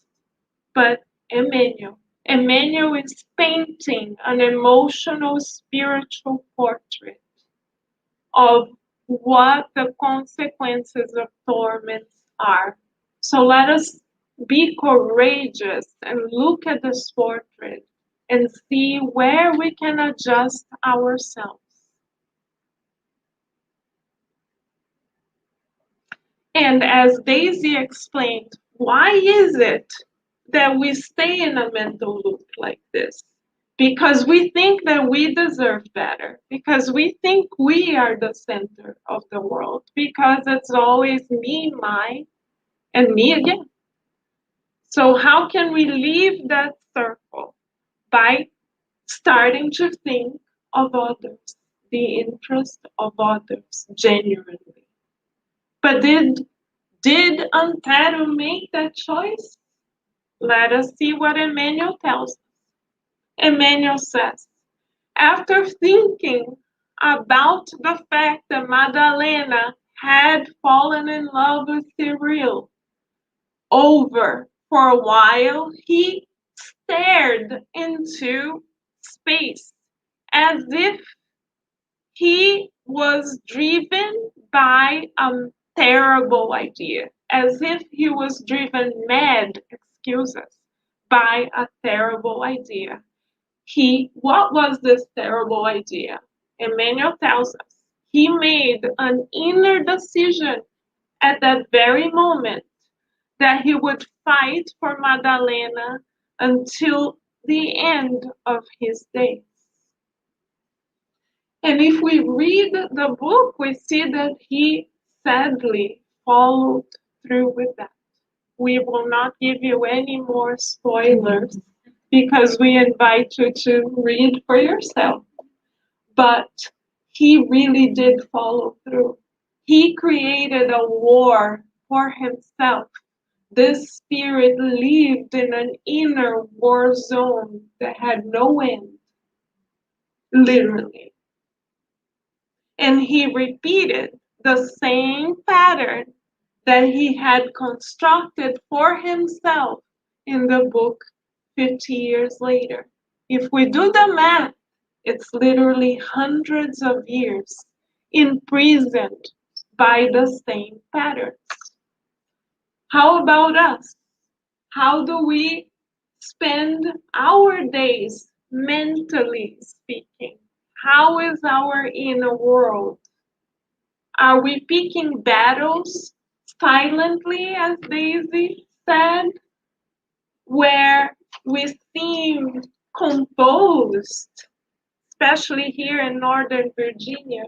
but Emmanuel. Emmanuel is painting an emotional, spiritual portrait of what the consequences of torments are. So let us be courageous and look at this portrait and see where we can adjust ourselves. And as Daisy explained, why is it that we stay in a mental loop like this? Because we think that we deserve better, because we think we are the center of the world, because it's always me, my, and me again. So, how can we leave that circle? By starting to think of others, the interest of others genuinely. But did Antero make that choice? Let us see what Emmanuel tells us. Emmanuel says, after thinking about the fact that Madalena had fallen in love with Cyril over for a while, he stared into space as if he was driven by a terrible idea, as if he was driven mad, excuse us, by a terrible idea. What was this terrible idea? Emmanuel tells us he made an inner decision at that very moment that he would fight for Madalena until the end of his days. And if we read the book, we see that he sadly followed through with that. We will not give you any more spoilers because we invite you to read for yourself. But he really did follow through. He created a war for himself. This spirit lived in an inner war zone that had no end, literally. And he repeated the same pattern that he had constructed for himself in the book 50 years later. If we do the math, it's literally hundreds of years imprisoned by the same patterns. How about us? How do we spend our days mentally speaking? How is our inner world? Are we picking battles silently, as Daisy said, where we seem composed, especially here in Northern Virginia,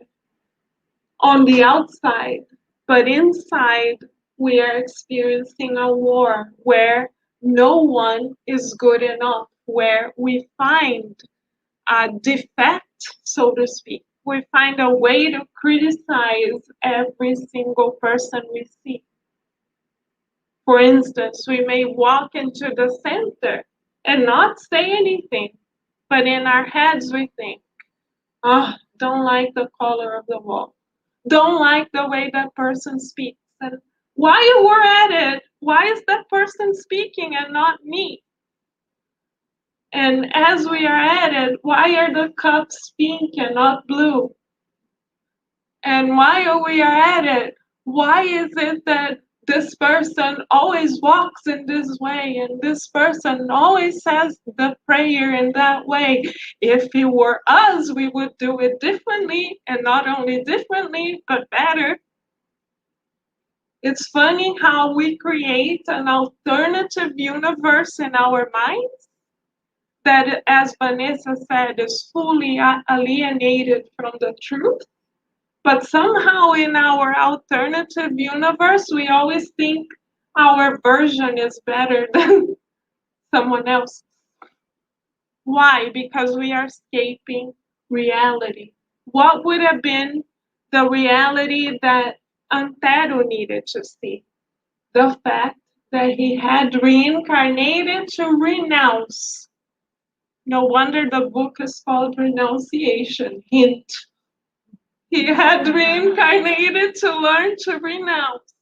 on the outside, but inside we are experiencing a war where no one is good enough, where we find a defect, so to speak. We find a way to criticize every single person we see. For instance, we may walk into the center and not say anything, but in our heads we think, oh, don't like the color of the wall. Don't like the way that person speaks. And while we're at it, why is that person speaking and not me? And as we are at it, why are the cups pink and not blue? And while we are at it, why is it that this person always walks in this way and this person always says the prayer in that way? If it were us, we would do it differently, and not only differently, but better. It's funny how we create an alternative universe in our minds that, as Vanessa said, is fully alienated from the truth. But somehow in our alternative universe, we always think our version is better than someone else. Why? Because we are escaping reality. What would have been the reality that Antero needed to see? The fact that he had reincarnated to renounce. No wonder the book is called Renunciation. Hint. He had reincarnated to learn to renounce.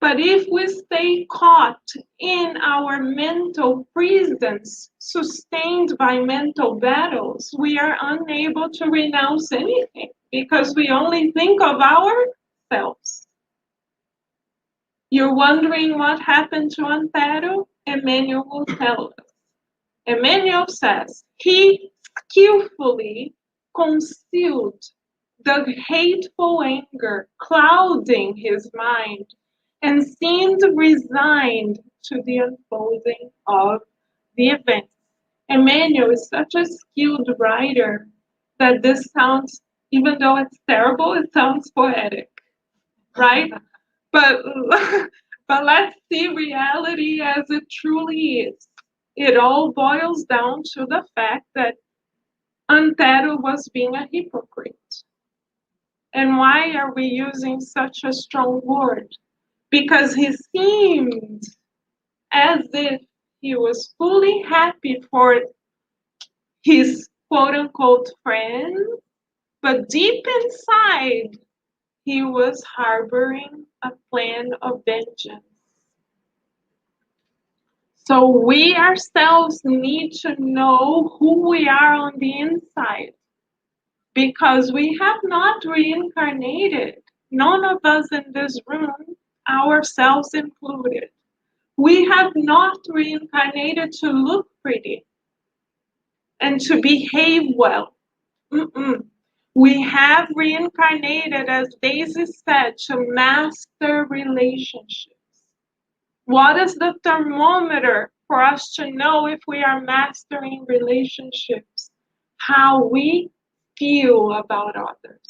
But if we stay caught in our mental prisons, sustained by mental battles, we are unable to renounce anything because we only think of ourselves. You're wondering what happened to Antero? Emmanuel will tell us. Emmanuel says he skillfully concealed the hateful anger clouding his mind and seemed resigned to the unfolding of the events. Emmanuel is such a skilled writer that this sounds, even though it's terrible, it sounds poetic, right? But but let's see reality as it truly is. It all boils down to the fact that Antero was being a hypocrite. And why are we using such a strong word? Because he seemed as if he was fully happy for his quote unquote friend, but deep inside, he was harboring a plan of vengeance. So we ourselves need to know who we are on the inside because we have not reincarnated. None of us in this room, ourselves included, we have not reincarnated to look pretty and to behave well. Mm-mm. We have reincarnated, as Daisy said, to master relationships. What is the thermometer for us to know if we are mastering relationships? How we feel about others.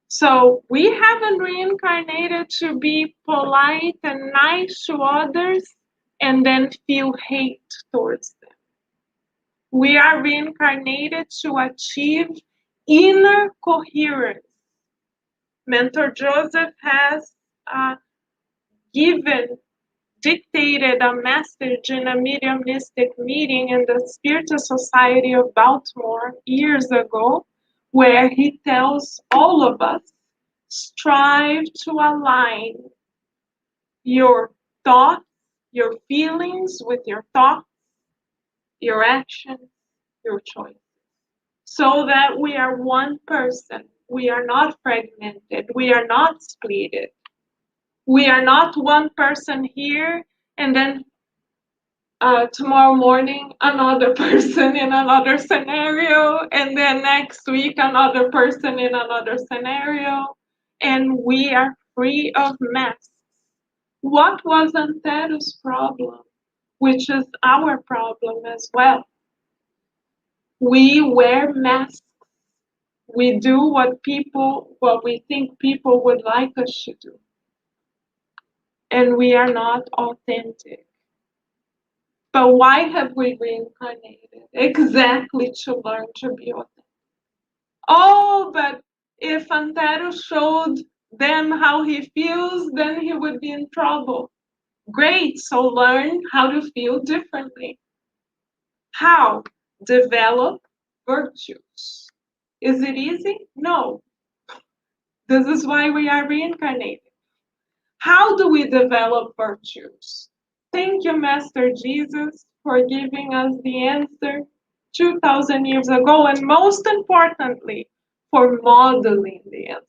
So we haven't reincarnated to be polite and nice to others and then feel hate towards them. We are reincarnated to achieve inner coherence. Mentor Joseph has dictated a message in a mediumistic meeting in the Spiritual Society of Baltimore years ago, where he tells all of us, strive to align your thoughts, your feelings with your thoughts, your actions, your choices, so that we are one person. We are not fragmented. We are not splitted. We are not one person here and then tomorrow morning another person in another scenario, and then next week another person in another scenario, and we are free of masks. What was Antero's problem, which is our problem as well? We wear masks. We do what we think people would like us to do, and we are not authentic. But why have we reincarnated? Exactly to learn to be authentic. Oh, but if Antero showed them how he feels, then he would be in trouble. Great, so learn how to feel differently. How? Develop virtues. Is it easy? No. This is why we are reincarnated. How do we develop virtues? Thank you, Master Jesus, for giving us the answer 2,000 years ago, and most importantly, for modeling the answer.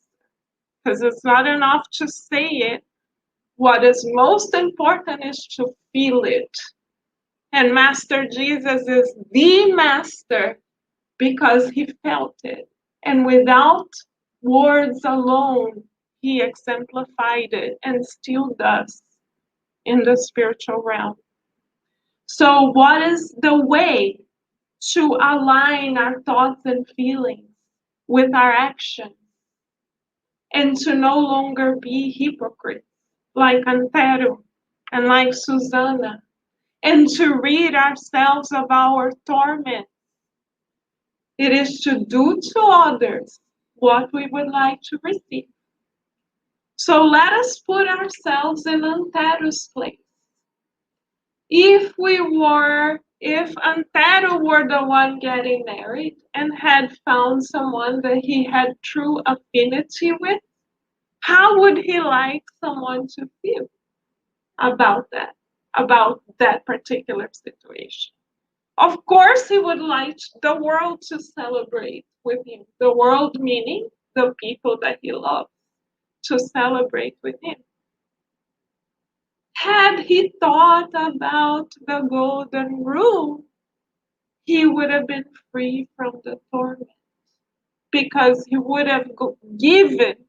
Because it's not enough to say it. What is most important is to feel it. And Master Jesus is the master because he felt it. And without words alone, he exemplified it and still does in the spiritual realm. So, what is the way to align our thoughts and feelings with our actions and to no longer be hypocrites like Antero and like Susanna, and to rid ourselves of our torment? It is to do to others what we would like to receive. So let us put ourselves in Antero's place. If we were If Antero were the one getting married and had found someone that he had true affinity with, how would he like someone to feel about that particular situation? Of course, he would like the world to celebrate with him. The world meaning the people that he loves to celebrate with him. Had he thought about the golden rule, he would have been free from the torment because he would have given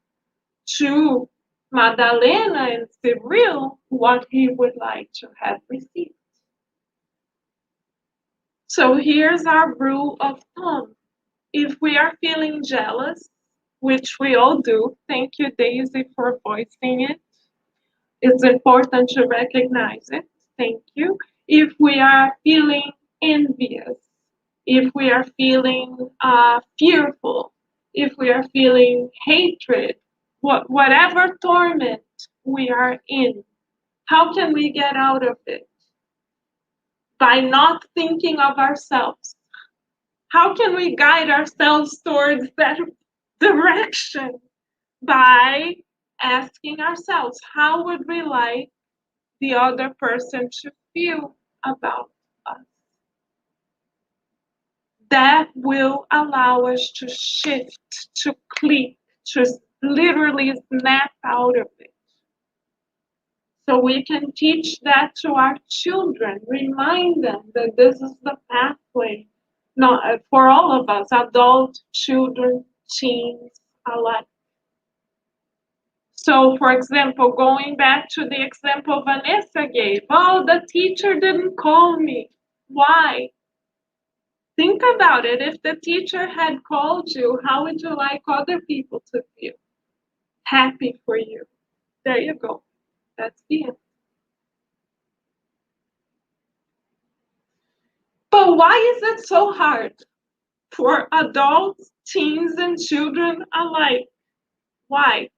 to Madalena and Cyril what he would like to have received. So here's our rule of thumb. If we are feeling jealous, which we all do, thank you, Daisy, for voicing it. It's important to recognize it. Thank you. If we are feeling envious, if we are feeling fearful, if we are feeling hatred, whatever torment we are in, how can we get out of it? By not thinking of ourselves. How can we guide ourselves towards that direction? By asking ourselves, how would we like the other person to feel about us? That will allow us to shift, to click, to literally snap out of it. So we can teach that to our children, remind them that this is the pathway, not for all of us, adults, children, teens alike. So, for example, going back to the example Vanessa gave, oh, the teacher didn't call me. Why? Think about it. If the teacher had called you, how would you like other people to feel? Happy for you. There you go. That's the end. But why is it so hard for adults, teens, and children alike? Why?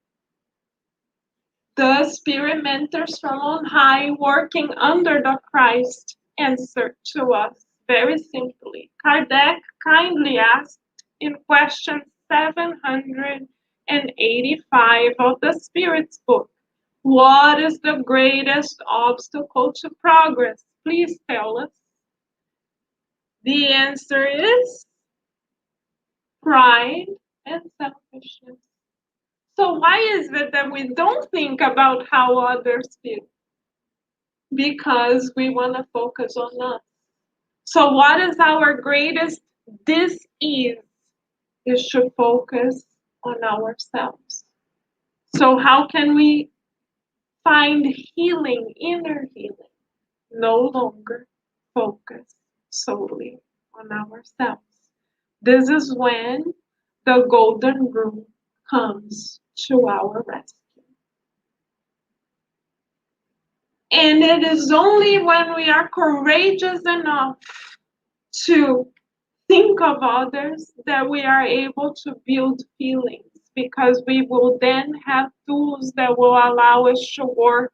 The spirit mentors from on high working under the Christ answered to us very simply. Kardec kindly asked in question 785 of the Spirit's book, what is the greatest obstacle to progress? Please tell us. The answer is pride and selfishness. So why is it that we don't think about how others feel? Because we want to focus on us. So what is our greatest dis-ease? Is to focus on ourselves. So how can we find healing, inner healing? No longer focus solely on ourselves. This is when the golden rule comes to our rescue. And it is only when we are courageous enough to think of others that we are able to build feelings, because we will then have tools that will allow us to work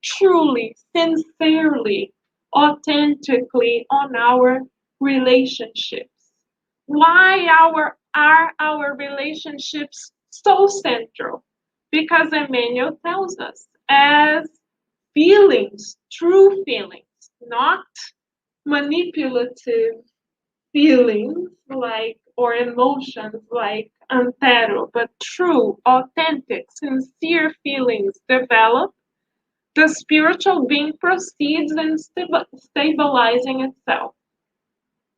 truly, sincerely, authentically on our relationships. Why are our relationships so central? Because Emmanuel tells us, as feelings, true feelings, not manipulative feelings like or emotions like Antero, but true, authentic, sincere feelings develop, the spiritual being proceeds in stabilizing itself.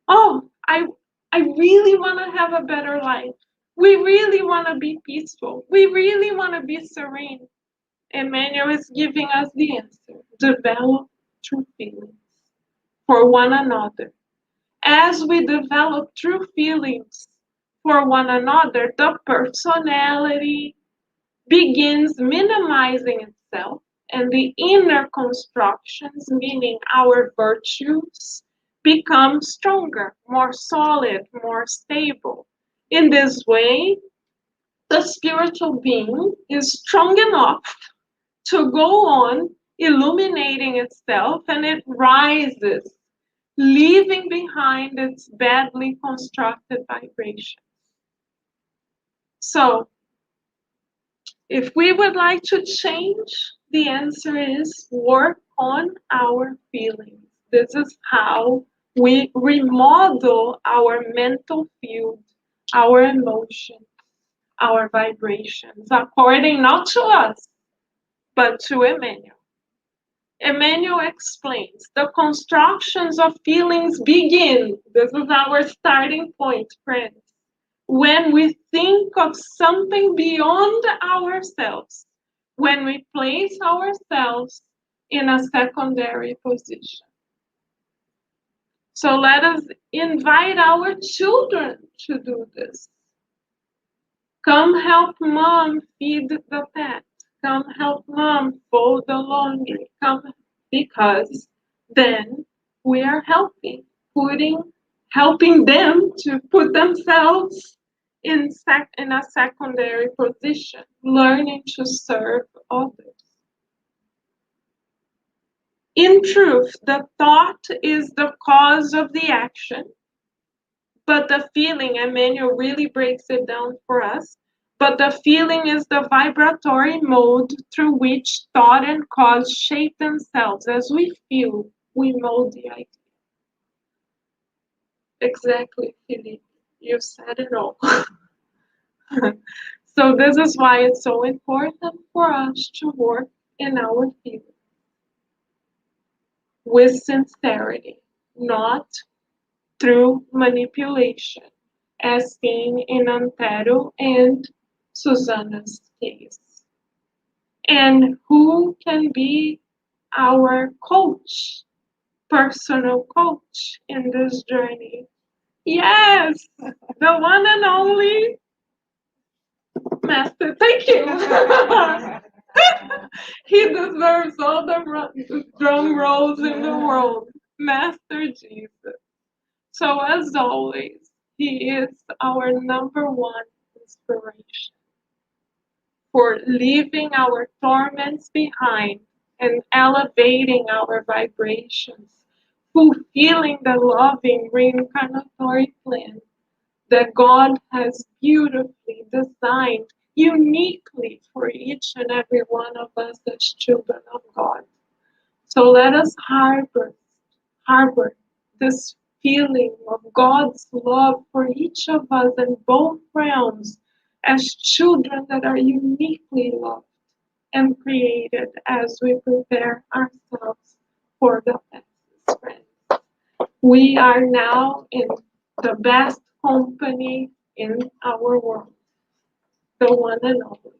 Oh, I really want to have a better life. We really want to be peaceful. We really want to be serene. Emmanuel is giving us the answer. Develop true feelings for one another. As we develop true feelings for one another, the personality begins minimizing itself, and the inner constructions, meaning our virtues, become stronger, more solid, more stable. In this way, the spiritual being is strong enough to go on illuminating itself, and it rises leaving behind its badly constructed vibration. So, if we would like to change, the answer is work on our feelings. This is how we remodel our mental field, our emotions, our vibrations, according not to us, but to Emmanuel. Emmanuel explains the constructions of feelings begin. This is our starting point, friends. When we think of something beyond ourselves, when we place ourselves in a secondary position. So let us invite our children to do this. Come help mom feed the pet. Come help mom fold the laundry. Come, because then we are helping them to put themselves in a secondary position, learning to serve others. In truth, the thought is the cause of the action, but the feeling, Emmanuel really breaks it down for us, but the feeling is the vibratory mode through which thought and cause shape themselves. As we feel, we mold the idea. Exactly, Philippe. You said it all. So this is why it's so important for us to work in our feelings with sincerity, not through manipulation, as seen in Antero and Susanna's case. And who can be our coach, personal coach in this journey? Yes, the one and only Master. Thank you. He deserves all the drum rolls in the world. Master Jesus. So, as always, He is our number one inspiration for leaving our torments behind and elevating our vibrations, fulfilling the loving reincarnatory plan that God has beautifully designed uniquely for each and every one of us as children of God. So let us harbor this feeling of God's love for each of us in both realms as children that are uniquely loved and created as we prepare ourselves for the best friends. We are now in the best company in our world, the one and only.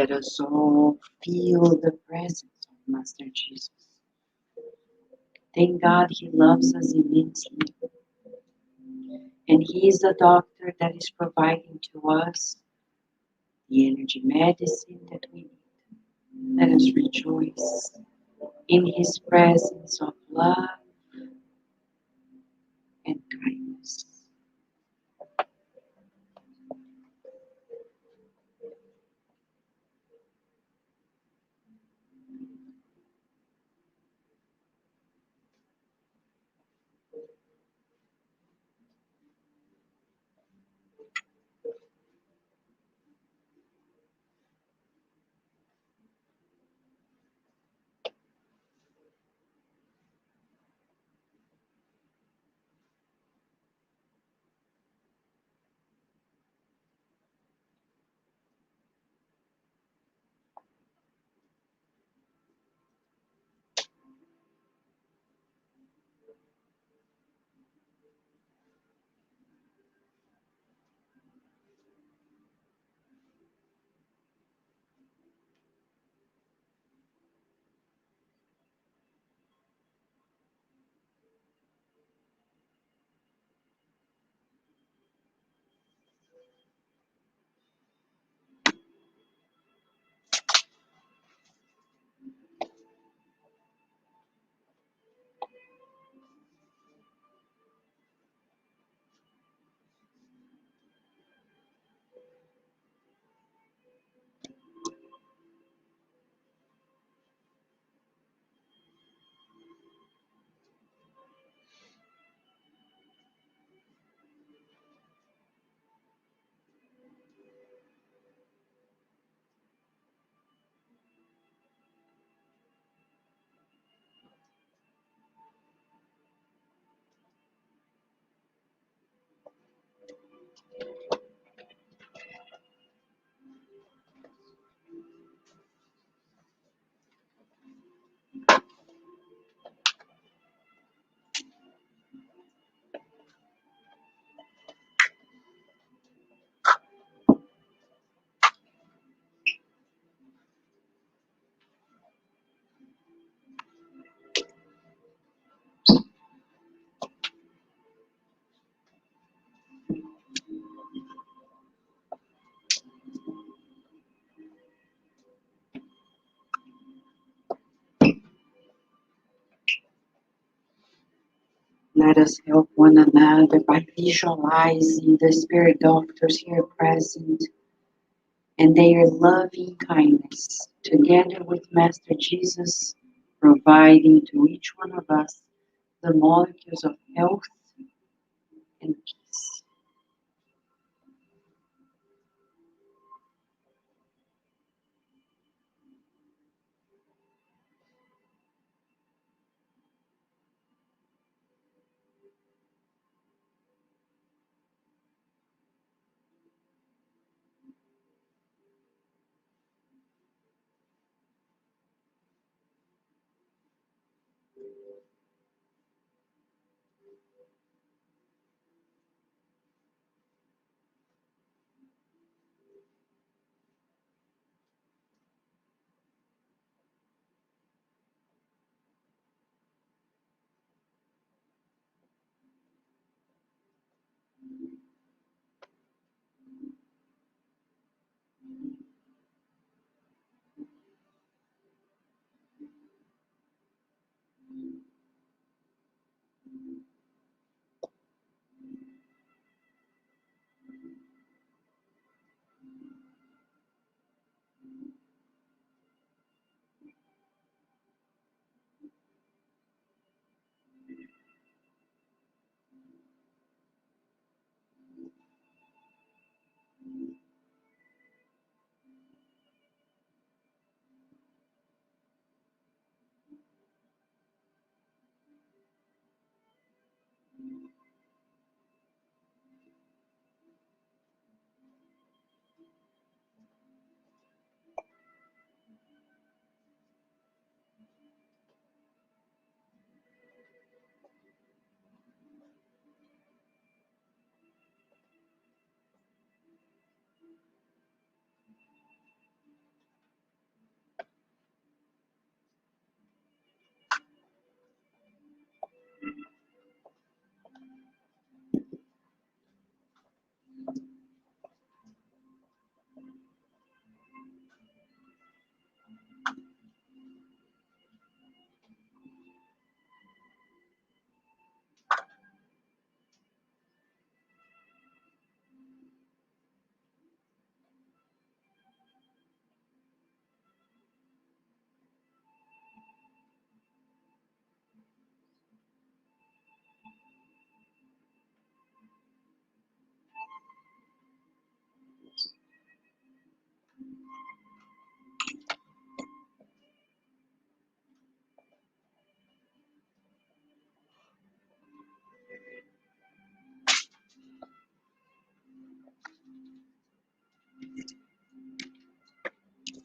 Let us all feel the presence of Master Jesus. Thank God He loves us immensely. And He is the doctor that is providing to us the energy medicine that we need. Let us rejoice in His presence of love and kindness. Let us help one another by visualizing the spirit doctors here present and their loving kindness, together with Master Jesus, providing to each one of us the molecules of health and peace.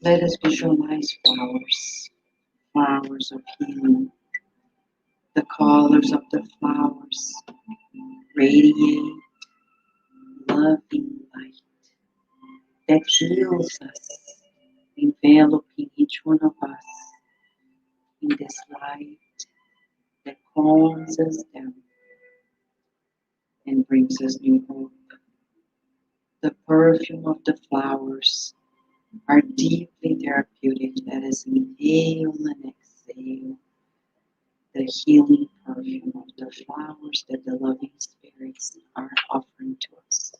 Let us visualize flowers, flowers of healing. The colors of the flowers radiate loving light that heals us, enveloping each one of us in this light that calms us down and brings us new hope. The perfume of the flowers are deeply therapeutic. Let us inhale and exhale the healing perfume of the flowers that the loving spirits are offering to us.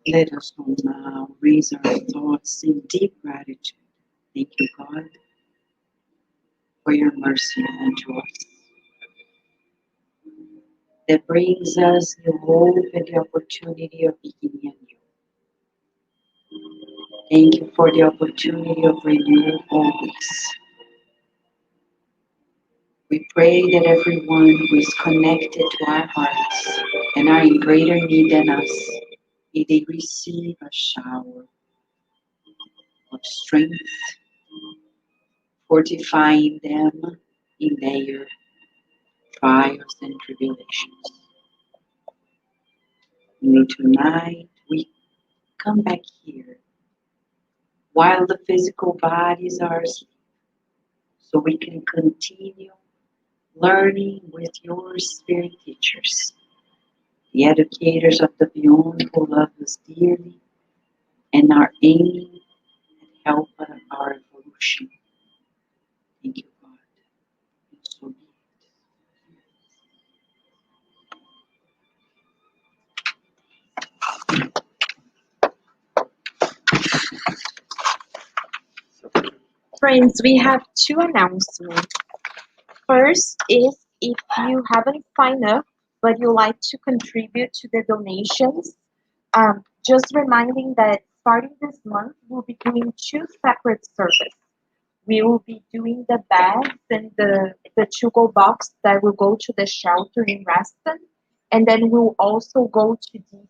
Let us all now raise our thoughts in deep gratitude. Thank you, God, for your mercy unto us. That brings us the hope and the opportunity of beginning anew. Thank you for the opportunity of renewal always. We pray that everyone who is connected to our hearts and are in greater need than us, may they receive a shower of strength, fortifying them in their trials and tribulations. May tonight we come back here while the physical bodies are asleep, so we can continue learning with your spirit teachers, the educators of the beyond who love us dearly and are aiming at help our evolution. Thank you, God. And so be Friends, we have two announcements. First is if you haven't signed up but you like to contribute to the donations, just reminding that starting this month we'll be doing two separate services. We will be doing the bags and the to-go box that will go to the shelter in Reston, and then we'll also go to DC